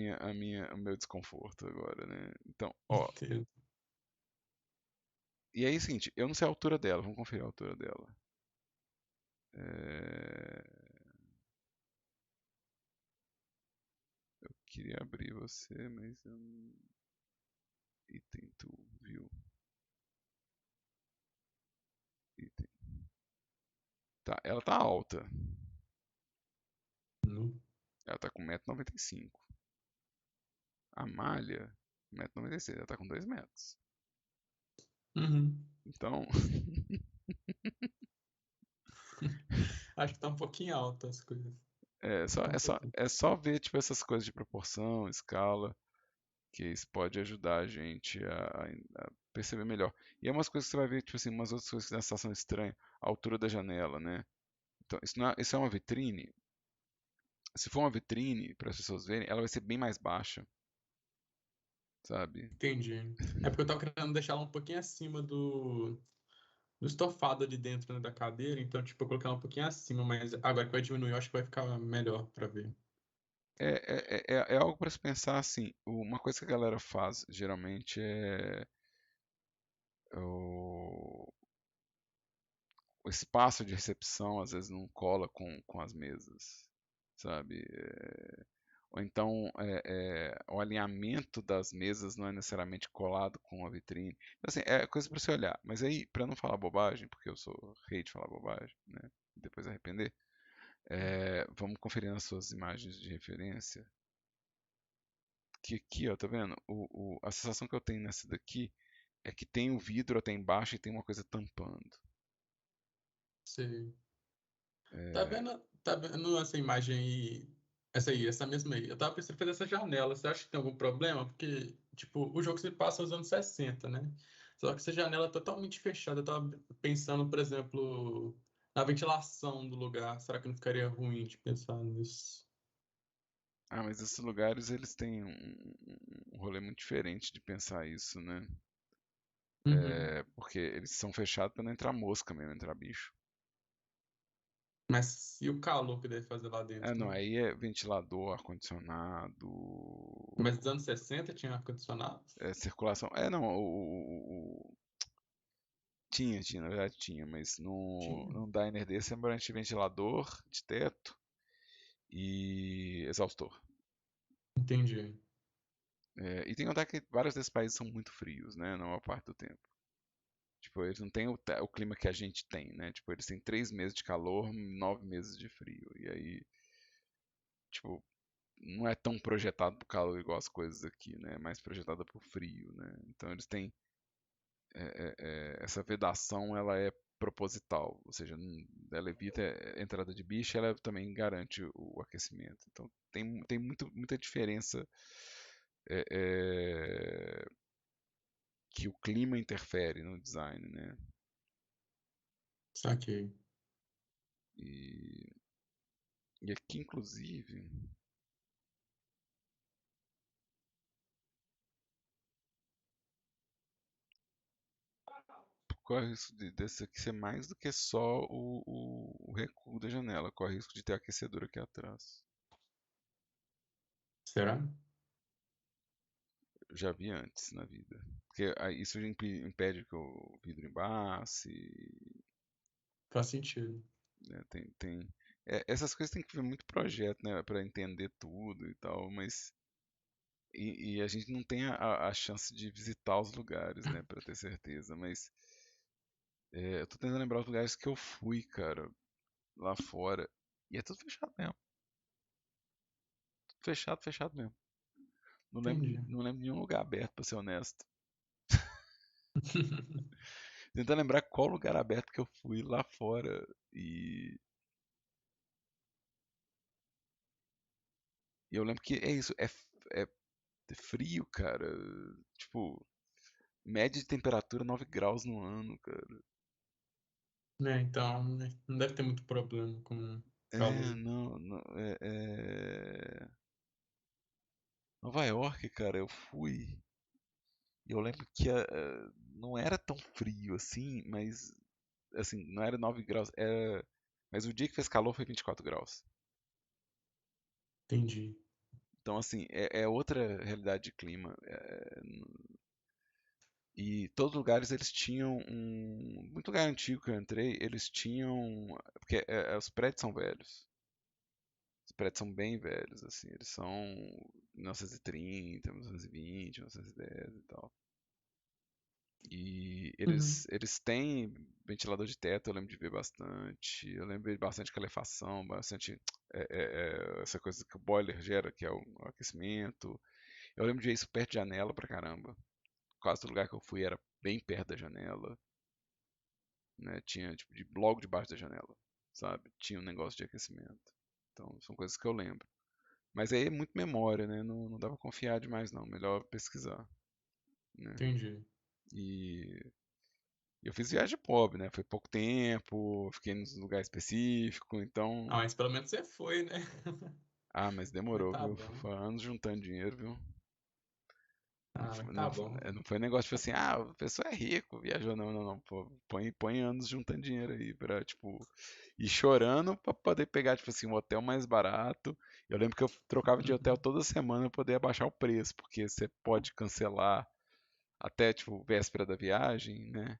A: meu desconforto agora, né? Então, ó,
D: Entendo.
A: e aí é o seguinte, eu não sei a altura dela, vamos conferir a altura dela. É, Eu queria abrir você, mas eu não. Item to view. Item. Tá, ela tá alta.
D: Nu.
A: Ela tá com 1,95 m. A malha, 1,96 m. Ela tá com 2 metros.
D: Uhum.
A: Então,
D: Acho que tá um pouquinho alto as coisas.
A: é só,
D: Tá um
A: é só,
D: pouquinho.
A: é só ver tipo, essas coisas de proporção, escala, que isso pode ajudar a gente a perceber melhor. E é umas coisas que você vai ver, tipo assim, umas outras coisas que dão uma sensação estranha. A altura da janela, né? Então, isso é uma vitrine. Se for uma vitrine para as pessoas verem, ela vai ser bem mais baixa, sabe?
D: Entendi. É porque eu tava querendo deixar ela um pouquinho acima do estofado ali dentro, né, da cadeira. Então, tipo, eu colocar ela um pouquinho acima, mas agora que vai diminuir, eu acho que vai ficar melhor pra ver.
A: É algo para se pensar assim. Uma coisa que a galera faz geralmente é o, o espaço de recepção às vezes não cola com as mesas, sabe? Ou então o alinhamento das mesas não é necessariamente colado com a vitrine. Então, assim, é coisa para você olhar. Mas aí, para não falar bobagem, porque eu sou rei de falar bobagem, né? E depois arrepender, vamos conferir nas suas imagens de referência. Que aqui, ó, tá vendo? A sensação que eu tenho nessa daqui é que tem o vidro até embaixo e tem uma coisa tampando.
D: Sei.
A: É,
D: Tá vendo essa imagem aí? Essa aí, essa mesma aí. Eu tava pensando em fazer essa janela. Você acha que tem algum problema? Porque, tipo, o jogo se passa nos anos 60, né? Só que essa janela é totalmente fechada. Eu tava pensando, por exemplo, na ventilação do lugar. Será que não ficaria ruim de pensar nisso?
A: mas esses lugares eles têm um rolê muito diferente de pensar isso, né?
D: Uhum.
A: Porque eles são fechados para não entrar mosca mesmo, entrar bicho.
D: Mas e o calor que deve fazer lá dentro,
A: Não,
D: né?
A: aí é ventilador, ar-condicionado,
D: Mas nos anos 60 tinha ar-condicionado?
A: circulação. Não, tinha, na verdade tinha, mas no,
D: Tinha.
A: num diner desse é normalmente ventilador de teto e exaustor.
D: Entendi.
A: E tem que notar que vários desses países são muito frios, né, na maior parte do tempo. Tipo, eles não têm o clima que a gente tem, né? Tipo, eles têm 3 meses de calor, 9 meses de frio. E aí, tipo, não é tão projetado pro calor igual as coisas aqui, né? É mais projetada pro frio, né? Então eles têm essa vedação, ela é proposital, ou seja, ela evita a entrada de bicho, ela também garante o aquecimento. Então tem muita diferença é- é, que o clima interfere no design, né?
D: Saquei.
A: E, e aqui, inclusive, corre o risco desse aqui ser mais do que só o recuo da janela. Corre o risco de ter aquecedor aqui atrás.
D: Será?
A: Eu já vi antes na vida. Porque aí isso impede que o vidro embace.
D: Faz sentido.
A: Né, essas coisas tem que ver muito projeto, né, para entender tudo e tal, mas e a gente não tem a chance de visitar os lugares, né, para ter certeza, mas eu tô tentando lembrar os lugares que eu fui, cara, lá fora, e é tudo fechado mesmo, fechado, fechado mesmo.
D: Entendi.
A: Não lembro de nenhum lugar aberto, pra ser honesto. Tentando lembrar qual lugar aberto que eu fui lá fora e eu lembro que é isso, é frio, cara. Tipo, média de temperatura 9 graus no ano, cara.
D: Né, então, né, não deve ter muito problema com calor.
A: Não, Nova York, cara, eu fui. E eu lembro que não era tão frio assim, mas assim, não era 9 graus, mas o dia que fez calor foi 24 graus.
D: Entendi.
A: Então, assim, é outra realidade de clima. E todos os lugares eles tinham muito lugar antigo que eu entrei, eles tinham. Porque os prédios são velhos. Os prédios são bem velhos, assim. Eles são 1930, 1920, 1910 e tal. E
D: Uhum.
A: eles têm ventilador de teto, eu lembro de ver bastante. Eu lembro de bastante calefação, bastante essa coisa que o boiler gera, que é o aquecimento. Eu lembro de ver isso perto de janela pra caramba. Quase todo lugar que eu fui era bem perto da janela, né? Tinha tipo logo debaixo da janela, sabe? Tinha um negócio de aquecimento. Então são coisas que eu lembro. Mas aí é muito memória, né? Não dá pra confiar demais não. Melhor pesquisar, né?
D: Entendi.
A: E eu fiz viagem pobre, né? Foi pouco tempo, fiquei num lugar específico,
D: Ah,
A: então.
D: mas pelo menos você foi, né?
A: Ah, mas
D: Mas
A: demorou,
D: tá
A: viu?
D: bom.
A: Foi anos juntando dinheiro, viu?
D: Ah, mas tá bom.
A: Não foi negócio tipo assim, ah, a pessoa é rico, viajou. Não, não, não. Pô, põe anos juntando dinheiro aí pra, tipo, ir chorando pra poder pegar, tipo assim, um hotel mais barato. Eu lembro que eu trocava de hotel toda semana pra poder abaixar o preço, porque você pode cancelar até, tipo, véspera da viagem, né?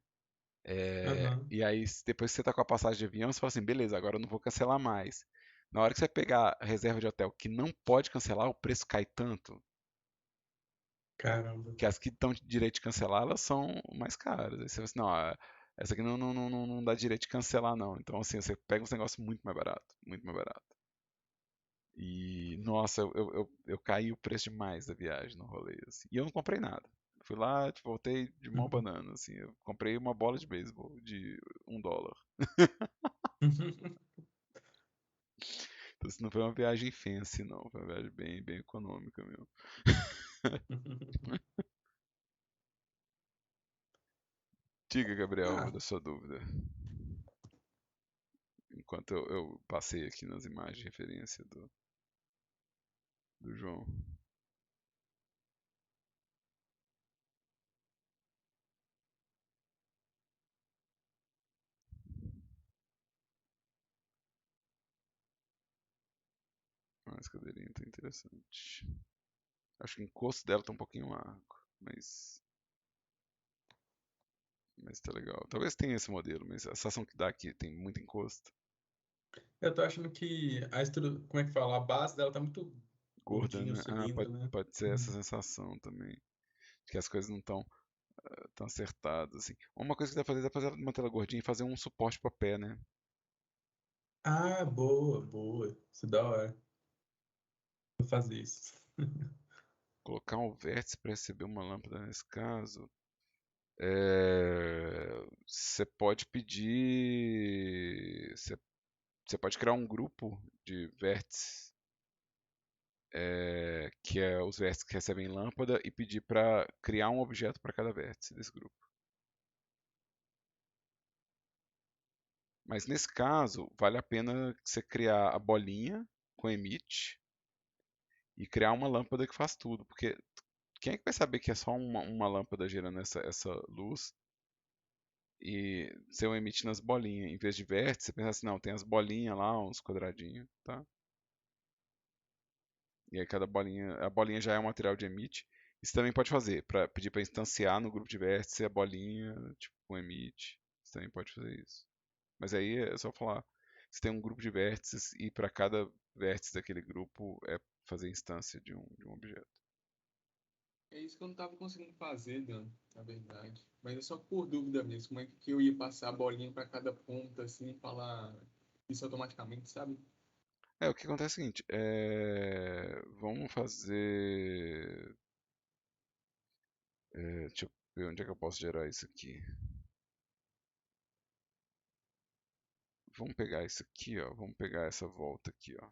D: Aham.
A: E aí, depois que você tá com a passagem de avião, você fala assim, beleza, agora eu não vou cancelar mais. Na hora que você pegar a reserva de hotel que não pode cancelar, o preço cai tanto
D: Caramba.
A: que as que dão direito de cancelar, elas são mais caras. Aí você fala assim, não, essa aqui não dá direito de cancelar, não. Então, assim, você pega uns negócios muito mais barato, muito mais barato. E, nossa, eu caí o preço demais da viagem no rolê, assim. E eu não comprei nada. Fui lá, tipo, voltei de mão banana, assim. Eu comprei uma bola de beisebol de $1. Então, assim, não foi uma viagem fancy, não. Foi uma viagem bem, bem econômica mesmo. Diga, Gabriel,
D: Ah,
A: da sua dúvida. Enquanto eu passei aqui nas imagens de referência do João. Ah, essa cadeirinha tá interessante. Acho que o encosto dela tá um pouquinho largo, mas tá legal. Talvez tenha esse modelo, mas a sensação que dá aqui tem muito encosto.
D: eu tô achando que a estrutura, como é que fala? A base dela tá muito
A: Gorda,
D: gordinha, o
A: né? Ah,
D: cilindro, né?
A: pode ser essa
D: Hum.
A: sensação também. De que as coisas não estão tão acertadas, assim. Uma coisa que dá pra fazer manter ela gordinha e fazer um suporte pra pé, né?
D: Ah, boa, boa. Isso é da hora. Vou fazer isso.
A: Colocar um vértice para receber uma lâmpada nesse caso. Você pode pedir. Você pode criar um grupo de vértices que é os vértices que recebem lâmpada, e pedir para criar um objeto para cada vértice desse grupo. Mas nesse caso, vale a pena você criar a bolinha com emit e criar uma lâmpada que faz tudo, porque quem é que vai saber que é só uma lâmpada gerando essa luz e se eu emitir nas bolinhas, em vez de vértice, você pensa assim, não, tem as bolinhas lá, uns quadradinhos, tá? E aí cada bolinha, a bolinha já é um material de emit. Isso também pode fazer, para pedir para instanciar no grupo de vértice a bolinha, tipo, com emit. Você também pode fazer isso. Mas aí é só falar, você tem um grupo de vértices e para cada vértice daquele grupo é fazer instância de um objeto.
C: É isso que eu não estava conseguindo fazer, Dan, na verdade. Mas é só por dúvida mesmo, como é que eu ia passar a bolinha para cada ponta, assim, e falar isso automaticamente, sabe?
A: O que acontece é o seguinte, vamos fazer, deixa eu ver onde é que eu posso gerar isso aqui. Vamos pegar isso aqui, ó, vamos pegar essa volta aqui, ó.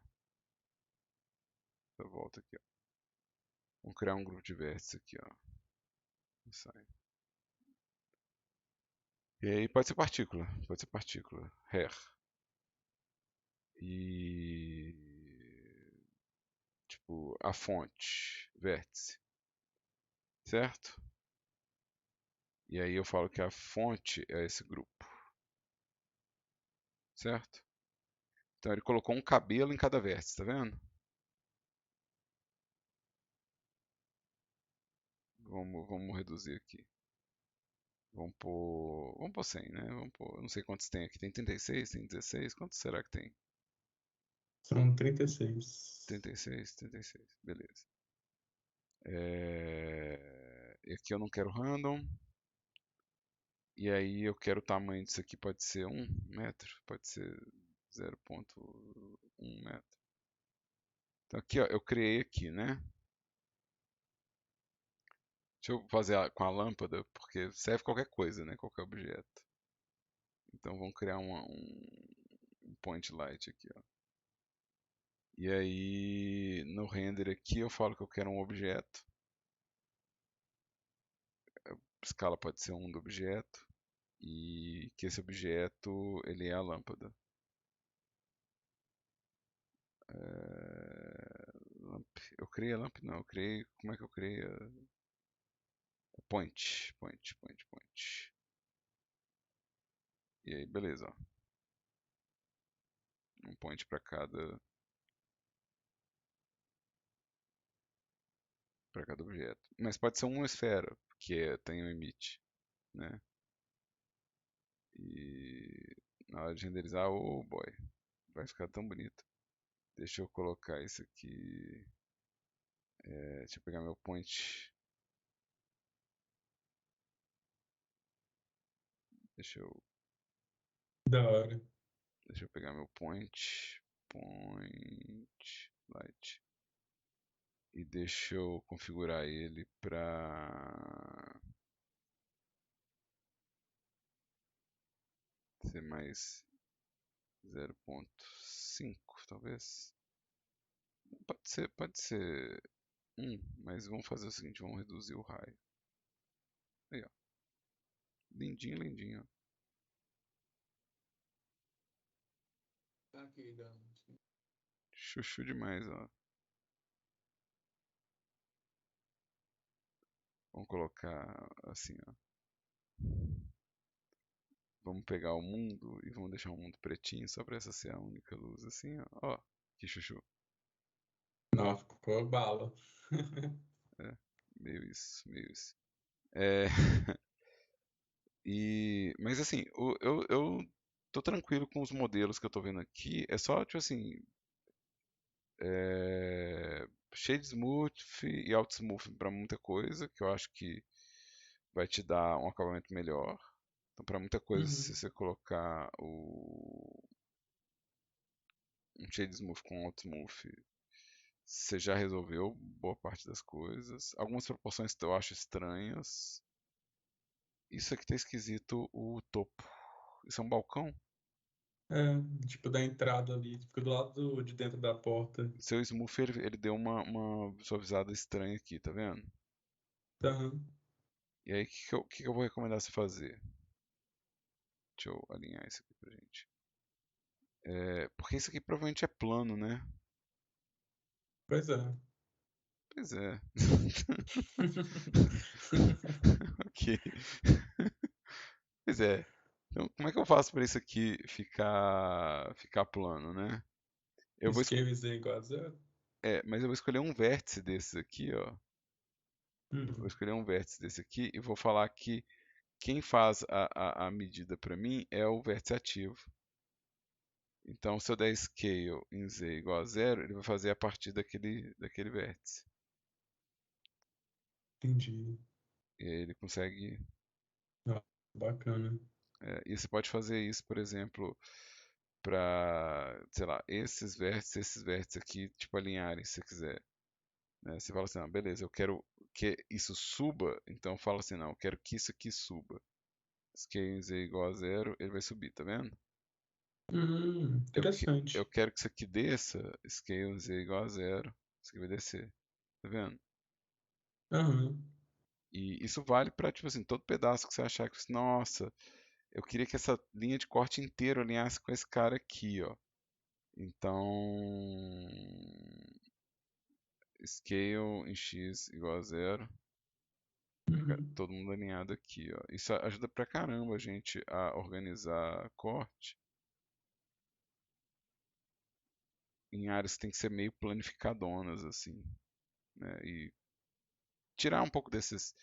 A: Essa volta aqui, ó. Vamos criar um grupo de vértices aqui, ó. Sai. E aí pode ser partícula, her. E tipo, a fonte, vértice, certo? E aí eu falo que a fonte é esse grupo, certo? Então ele colocou um cabelo em cada vértice, tá vendo? Vamos reduzir aqui. Vamos pôr 100, né? Eu não sei quantos tem aqui. Tem 36, tem 16, quantos será que tem?
D: São 36.
A: 36, 36, beleza. E aqui eu não quero random. E aí eu quero o tamanho disso aqui, pode ser 1 metro, pode ser 0,1 metro. Então aqui, ó, eu criei aqui, né? Deixa eu fazer com a lâmpada, porque serve qualquer coisa, né? Qualquer objeto. Então vamos criar um point light aqui, ó. E aí no render aqui eu falo que eu quero um objeto. A escala pode ser 1 do objeto. E que esse objeto ele é a lâmpada. Lamp. Eu criei a lamp? Não, eu criei. Como é que eu criei a. Point. E aí, beleza, ó. Um point para cada objeto. Mas pode ser uma esfera, que tem um emit, né? E na hora de renderizar, oh boy, vai ficar tão bonito. Deixa eu colocar isso aqui. Deixa eu pegar meu point. Deixa eu
D: Da hora.
A: Deixa eu pegar meu point light, e deixa eu configurar ele para ser mais 0,5 talvez. Pode ser 1, mas vamos fazer o seguinte, vamos reduzir o raio. Aí, ó. Lindinho, lindinho, ó.
C: Tá aqui, Dan.
A: Chuchu demais, ó. Vamos colocar assim, ó. Vamos pegar o mundo e vamos deixar o mundo pretinho só pra essa ser a única luz, assim, ó. Ó, que chuchu.
D: Não, ficou bala.
A: É, meio isso, meio isso. É, mas assim, eu tô tranquilo com os modelos que eu tô vendo aqui. É só, tipo assim, shade smooth e auto smooth para muita coisa, que eu acho que vai te dar um acabamento melhor. Então, para muita coisa, se
D: Uhum.
A: você colocar um shade smooth com auto smooth, você já resolveu boa parte das coisas. Algumas proporções eu acho estranhas. Isso aqui tá esquisito, o topo. Isso é um balcão?
D: É, tipo, da entrada ali, fica do lado de dentro da porta.
A: Seu smooth, ele deu uma suavizada estranha aqui, tá vendo?
D: Tá.
A: E aí, o que que eu vou recomendar você fazer? Deixa eu alinhar isso aqui pra gente. Porque isso aqui provavelmente é plano, né?
D: Pois é.
A: Pois é. Ok. Pois é. Então, como é que eu faço para isso aqui ficar plano, né? Eu vou, es-
D: Scale Z igual a zero.
A: mas eu vou escolher um vértice desses aqui, ó. Vou
D: Uhum.
A: escolher um vértice desse aqui e vou falar que quem faz a medida para mim é o vértice ativo. Então, se eu der scale em z igual a zero, ele vai fazer a partir daquele vértice.
D: Entendi.
A: E aí ele consegue.
D: Ah, bacana.
A: E você pode fazer isso, por exemplo, para, sei lá, esses vértices aqui, tipo, alinharem, se você quiser. Né? Você fala assim, não, beleza, eu quero que isso suba, então fala assim, não, eu quero que isso aqui suba. Scale em z igual a zero, ele vai subir, tá vendo? Eu
D: Interessante.
A: quero que isso aqui desça, scale em z igual a zero, isso aqui vai descer, tá vendo?
D: Aham.
A: E isso vale para, tipo assim, todo pedaço que você achar que, nossa, eu queria que essa linha de corte inteira alinhasse com esse cara aqui, ó. Então, scale em x igual a zero,
D: Uhum.
A: todo mundo alinhado aqui, ó. Isso ajuda pra caramba a gente a organizar corte em áreas que tem que ser meio planificadonas, assim, né? E tirar um pouco desses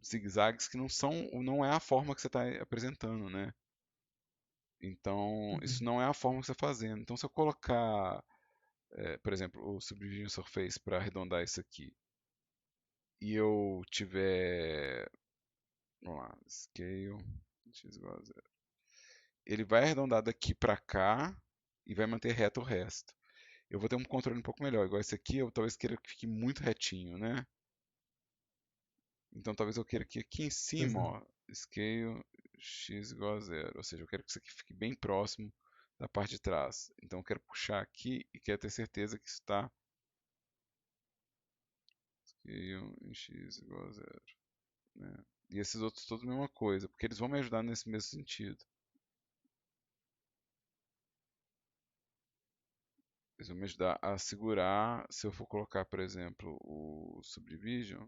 A: zigue-zagues que não é a forma que você está apresentando, né? Então, isso
D: Uhum.
A: não é a forma que você está fazendo. Então, se eu colocar, por exemplo, o Subdivision Surface para arredondar isso aqui, e eu tiver, vamos lá, scale, x igual a zero. Ele vai arredondar daqui para cá e vai manter reto o resto. Eu vou ter um controle um pouco melhor. Igual esse aqui, eu talvez queira que fique muito retinho, né? Então talvez eu queira que aqui em
D: Pois
A: cima,
D: é.
A: ó, scale x igual a zero. Ou seja, eu quero que isso aqui fique bem próximo da parte de trás. Então eu quero puxar aqui e quero ter certeza que está scale em x igual a zero, né? E esses outros todos a mesma coisa, porque eles vão me ajudar nesse mesmo sentido. Eles vão me ajudar a segurar, se eu for colocar, por exemplo, o Subdivision.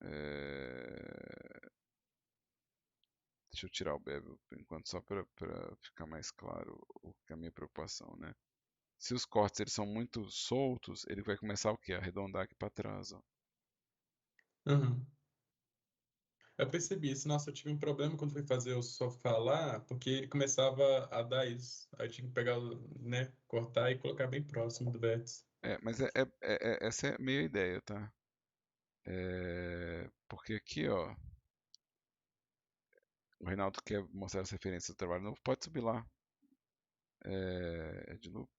A: é, Deixa eu tirar o Bevel por enquanto, só para ficar mais claro o que é a minha preocupação, né? Se os cortes eles são muito soltos, ele vai começar o quê? A arredondar aqui para trás, ó.
D: Uhum. Eu percebi isso. Nossa, eu tive um problema quando fui fazer o sofá lá, porque ele começava a dar isso. Aí eu tinha que pegar, né, cortar e colocar bem próximo do vértice.
A: Mas essa é meio a ideia, tá? Porque aqui, ó, o Reinaldo quer mostrar as referências do trabalho novo, pode subir lá. De loop.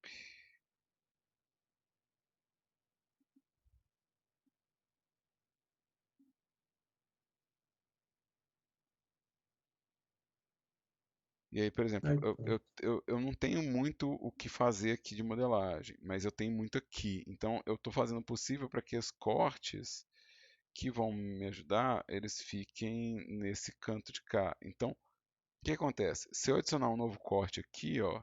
A: E aí, por exemplo,
D: Aí,
A: eu,
D: pô.
A: eu, eu, eu não tenho muito o que fazer aqui de modelagem, mas eu tenho muito aqui. Então, eu estou fazendo o possível para que os cortes que vão me ajudar, eles fiquem nesse canto de cá. Então, o que acontece? Se eu adicionar um novo corte aqui, ó,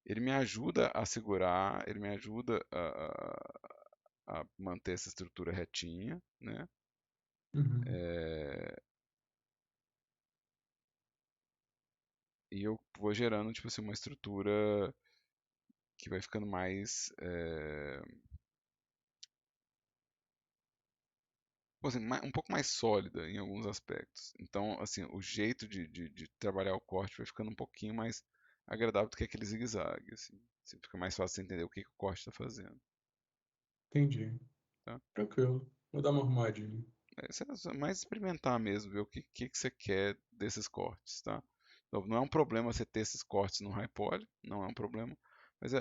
A: ele me ajuda a segurar, ele me ajuda a manter essa estrutura retinha, né?
D: Uhum.
A: É, e eu vou gerando, tipo assim, uma estrutura que vai ficando mais, assim, um pouco mais sólida em alguns aspectos. Então, assim, o jeito de trabalhar o corte vai ficando um pouquinho mais agradável do que aquele zigue-zague, assim. Fica mais fácil você entender o que o corte está fazendo,
D: Entendi.
A: tá?
D: Tranquilo. Vou dar uma arrumadinha.
A: Você é só mais experimentar mesmo, ver o que você quer desses cortes, tá? De novo, não é um problema você ter esses cortes no high poly, não é um problema, mas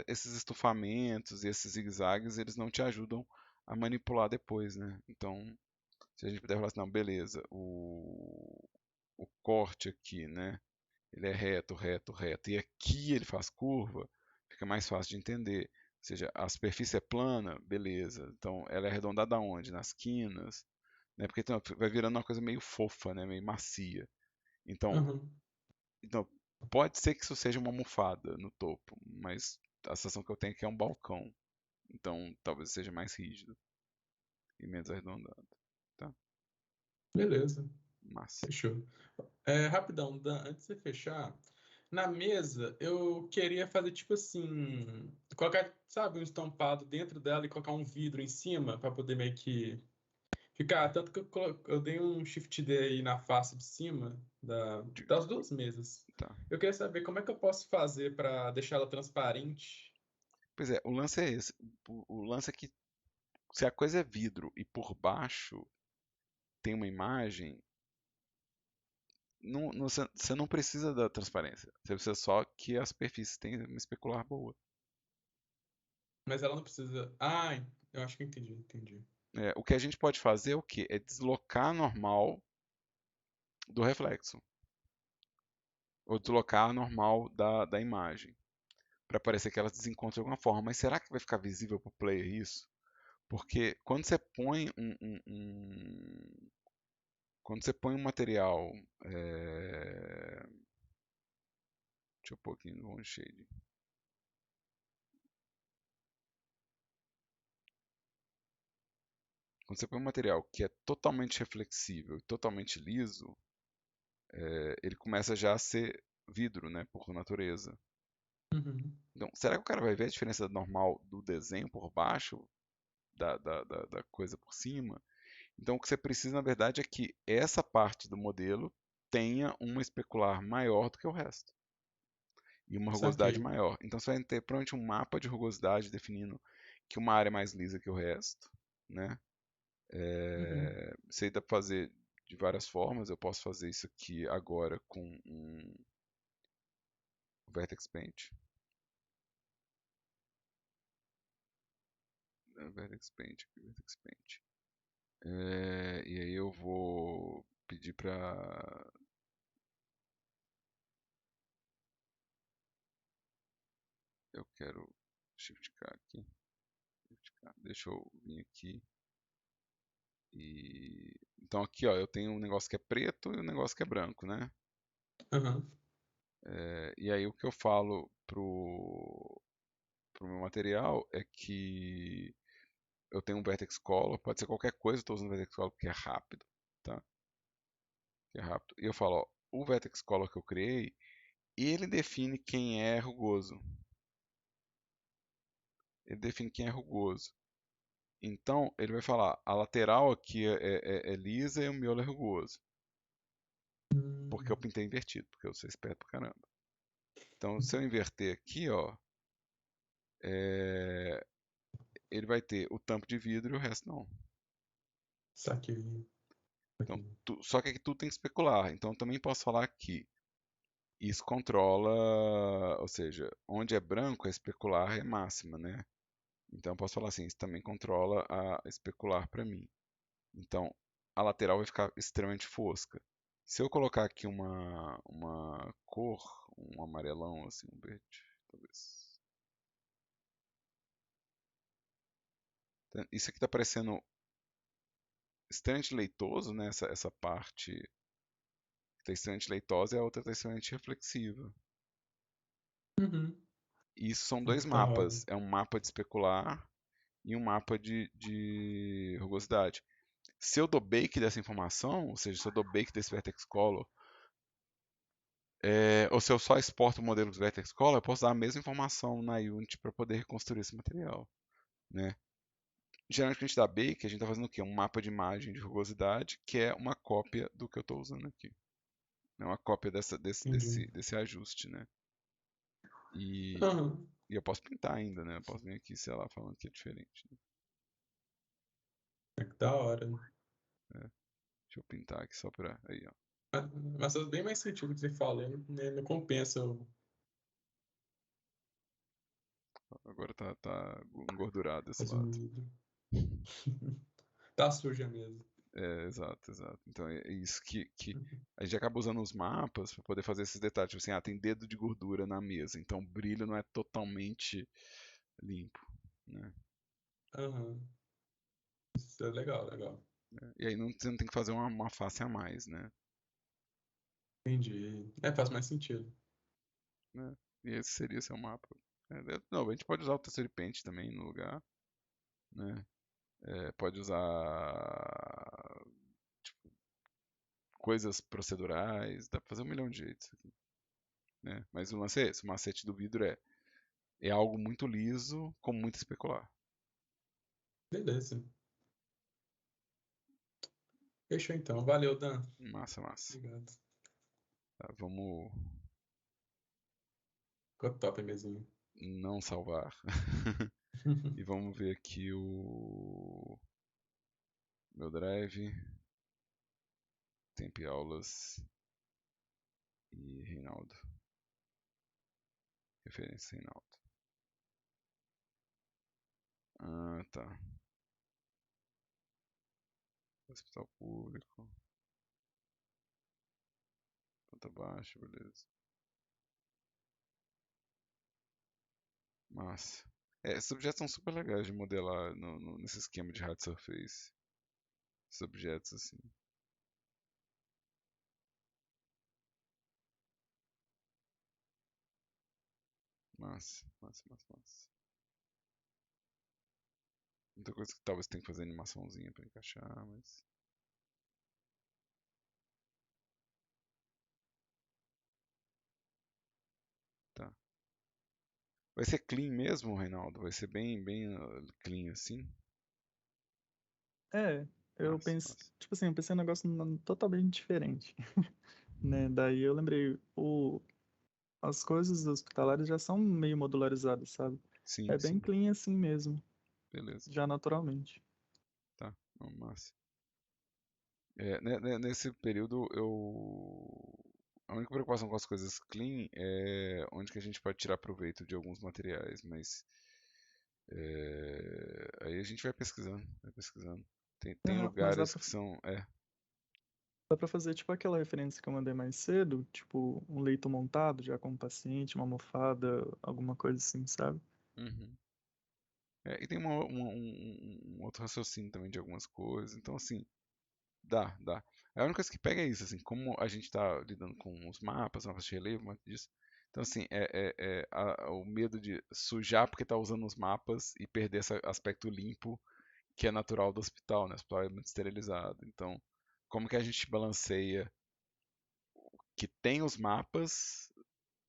A: esses estufamentos e esses zigue-zagues, eles não te ajudam a manipular depois, né? Então, se a gente puder falar assim, não, beleza, o corte aqui, né? ele é reto, reto, reto, e aqui ele faz curva, fica mais fácil de entender. Ou seja, a superfície é plana, beleza. Então, ela é arredondada aonde? Nas quinas, né? Porque então, vai virando uma coisa meio fofa, né? Meio macia. Então,
D: Uhum.
A: então, pode ser que isso seja uma almofada no topo, mas a sensação que eu tenho é que é um balcão. Então, talvez seja mais rígido e menos arredondado. Tá?
D: Beleza,
A: Massa.
D: fechou. Rapidão, Dan, antes de você fechar, na mesa eu queria fazer tipo assim, colocar, sabe, um estampado dentro dela e colocar um vidro em cima para poder meio que ficar. Tanto que eu dei um Shift D aí na face de cima das duas mesas.
A: Tá.
D: Eu queria saber como é que eu posso fazer para deixar ela transparente.
A: Pois é, o lance é esse. O lance é que se a coisa é vidro e por baixo tem uma imagem, você não precisa da transparência. Você precisa só que a superfície tenha uma especular boa.
D: Mas ela não precisa. Ah, eu acho que eu entendi.
A: O que a gente pode fazer é o quê? É deslocar a normal do reflexo. Ou deslocar a normal da imagem. Para parecer que elas se desencontram de alguma forma. Mas será que vai ficar visível para o player isso? Porque quando você põe quando você põe um material. Deixa eu pôr aqui no one shade. Quando você põe um material que é totalmente reflexível e totalmente liso, ele começa já a ser vidro, né, por natureza.
D: Uhum.
A: Então, será que o cara vai ver a diferença normal do desenho por baixo da coisa por cima? Então, o que você precisa, na verdade, é que essa parte do modelo tenha uma especular maior do que o resto. E uma rugosidade
D: Saquei.
A: maior. Então, você vai ter provavelmente um mapa de rugosidade definindo que uma área é mais lisa que o resto, né?
D: Uhum.
A: Isso aí dá para fazer de várias formas. Eu posso fazer isso aqui agora com um Vertex Paint. Vertex Paint, aqui, Vertex Paint. E aí eu vou pedir para. Eu quero Shift K aqui. Shift K. Deixa eu vir aqui. Então aqui ó, eu tenho um negócio que é preto e um negócio que é branco, né?
D: Uhum.
A: E aí o que eu falo pro meu material é que eu tenho um Vertex Color, pode ser qualquer coisa, eu estou usando Vertex Color porque é rápido, tá? Que é rápido. E eu falo, ó, o Vertex Color que eu criei, ele define quem é rugoso. Ele define quem é rugoso. Então, ele vai falar, a lateral aqui é lisa e o miolo é rugoso. Porque eu pintei invertido, porque eu sou esperto pra caramba. Então, se eu inverter aqui, ó, é, ele vai ter o tampo de vidro e o resto não.
D: Saquei.
A: Então,
D: Saquei.
A: só que aqui tudo tem que especular. Então, eu também posso falar que isso controla, ou seja, onde é branco, a especular é máxima, né? Então, eu posso falar assim, isso também controla a especular para mim. Então, a lateral vai ficar extremamente fosca. Se eu colocar aqui uma cor, um amarelão, assim, um verde, talvez. Isso aqui está parecendo extremamente leitoso, né? Essa parte está extremamente leitosa e a outra está extremamente reflexiva.
D: Uhum.
A: E isso são dois
D: Da hora.
A: mapas. É um mapa de especular e um mapa de rugosidade. Se eu dou bake dessa informação, ou seja, se eu dou bake desse vertex color, ou se eu só exporto o modelo do vertex color, eu posso dar a mesma informação na Unity para poder reconstruir esse material, né? Geralmente, quando a gente dá bake, a gente está fazendo o quê? Um mapa de imagem de rugosidade, que é uma cópia do que eu estou usando aqui. É uma cópia
D: Entendi.
A: desse ajuste, né? E,
D: Uhum.
A: e eu posso pintar ainda, né? Eu posso vir aqui, sei lá, falando que é diferente, né?
D: Da hora.
A: Deixa eu pintar aqui só pra. Aí, ó.
D: Mas faz bem mais sentido o que você fala, né? Não compensa
A: Agora tá engordurado esse
D: fazer um
A: lado.
D: vidro. Tá suja mesmo.
A: Exato, exato. Então é isso que a gente acaba usando os mapas para poder fazer esses detalhes. Tipo assim, tem dedo de gordura na mesa, então o brilho não é totalmente limpo, né?
D: Aham. Isso é legal, legal.
A: E aí você não tem que fazer uma face a mais, né?
D: Entendi. Faz mais sentido.
A: Né? E esse seria seu mapa. Não, a gente pode usar o Texture Paint também no lugar, né? Pode usar coisas procedurais, dá pra fazer um milhão de jeitos aqui, né? Mas o lance é esse, o macete do vidro é algo muito liso com muito especular.
D: Beleza. Fechou então. Valeu, Dan.
A: Massa, massa.
D: Obrigado.
A: Tá, vamos
D: Ficou top mesmo.
A: não salvar. E vamos ver aqui o meu drive. Tempo e aulas. E Reinaldo. Referência Reinaldo. Ah, tá. Hospital público. Planta baixa, beleza. Massa. Esses objetos são super legais de modelar nesse esquema de hard surface. Esses objetos assim. Massa, massa, massa, massa. Muita coisa que talvez tenha que fazer animaçãozinha pra encaixar, mas. Tá. Vai ser clean mesmo, Reinaldo? Vai ser bem, bem clean assim?
E: É, eu
A: Massa,
E: pensei,
A: massa.
E: tipo assim, eu pensei em um negócio totalmente diferente, né? Daí eu lembrei, as coisas hospitalares já são meio modularizadas, sabe?
A: Sim,
E: É bem
A: sim.
E: clean assim mesmo,
A: Beleza.
E: já naturalmente.
A: Tá. Não, massa. Nesse período, a única preocupação com as coisas clean é onde que a gente pode tirar proveito de alguns materiais, mas aí a gente vai pesquisando, vai pesquisando. Tem
E: Aham, mas
A: lugares que são,
E: dá pra fazer tipo aquela referência que eu mandei mais cedo, tipo um leito montado já com o paciente, uma almofada, alguma coisa assim, sabe?
A: uhum. E tem um outro raciocínio também de algumas coisas, então assim, dá, dá. A única coisa que pega é isso, assim, como a gente está lidando com os mapas de relevo, muito disso. Então, assim, o medo de sujar porque está usando os mapas e perder esse aspecto limpo que é natural do hospital, né? O hospital é muito esterilizado. Então, como que a gente balanceia que tem os mapas,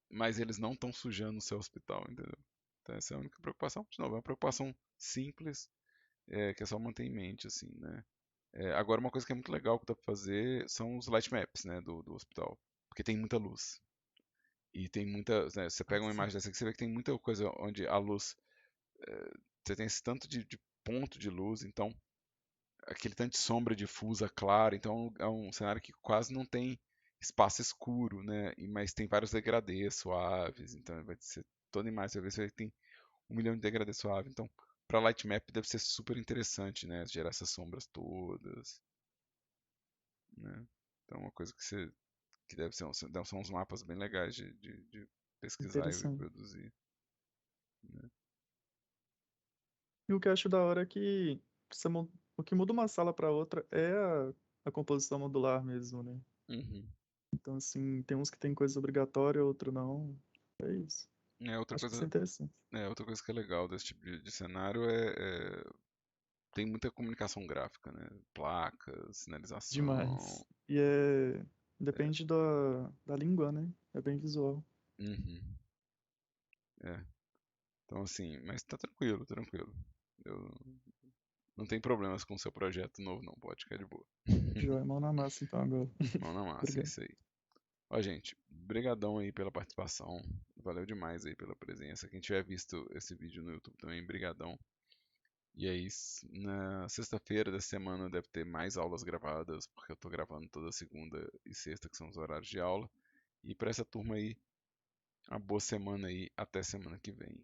A: mas eles não estão sujando o seu hospital, entendeu? Então, essa é a única preocupação. De novo, é uma preocupação simples, que é só manter em mente, assim, né? Agora, uma coisa que é muito legal que dá pra fazer são os light maps, né, do hospital. Porque tem muita luz. E tem muita. Né, você pega uma
E: Sim.
A: imagem dessa aqui, você vê que tem muita coisa onde a luz. Você tem esse tanto de ponto de luz, então. Aquele tanto de sombra difusa, clara. Então é um cenário que quase não tem espaço escuro, né? Mas tem vários degradês suaves. Então vai ser toda imagem. Você vai ver se tem 1 milhão de degradês suaves. Então, para light map deve ser super interessante, né? Gerar essas sombras todas, né? Então, uma coisa que deve ser são uns mapas bem legais de pesquisar e
E: Interessante.
A: produzir, né?
E: E o que eu acho da hora é que o que muda uma sala para outra é a composição modular mesmo, né?
A: Uhum.
E: Então, assim, tem uns que tem coisa obrigatória, outro não. É isso.
A: É, outra
E: Acho que isso é
A: coisa,
E: interessante.
A: outra coisa que é legal desse tipo de cenário tem muita comunicação gráfica, né? Placas, sinalização.
E: Demais. E depende da língua, né? É bem visual.
A: Uhum. É. Então assim, mas tá tranquilo, tranquilo. Eu não tenho problemas com o seu projeto novo, não. Pode ficar de boa.
E: Joia, mão na massa, então, agora.
A: Mão na massa, é
E: Obrigado.
A: isso aí. Ó, gente, brigadão aí pela participação. Valeu demais aí pela presença. Quem tiver visto esse vídeo no YouTube também, brigadão. E aí, na sexta-feira da semana deve ter mais aulas gravadas, porque eu tô gravando toda segunda e sexta, que são os horários de aula. E para essa turma aí, uma boa semana aí, até semana que vem.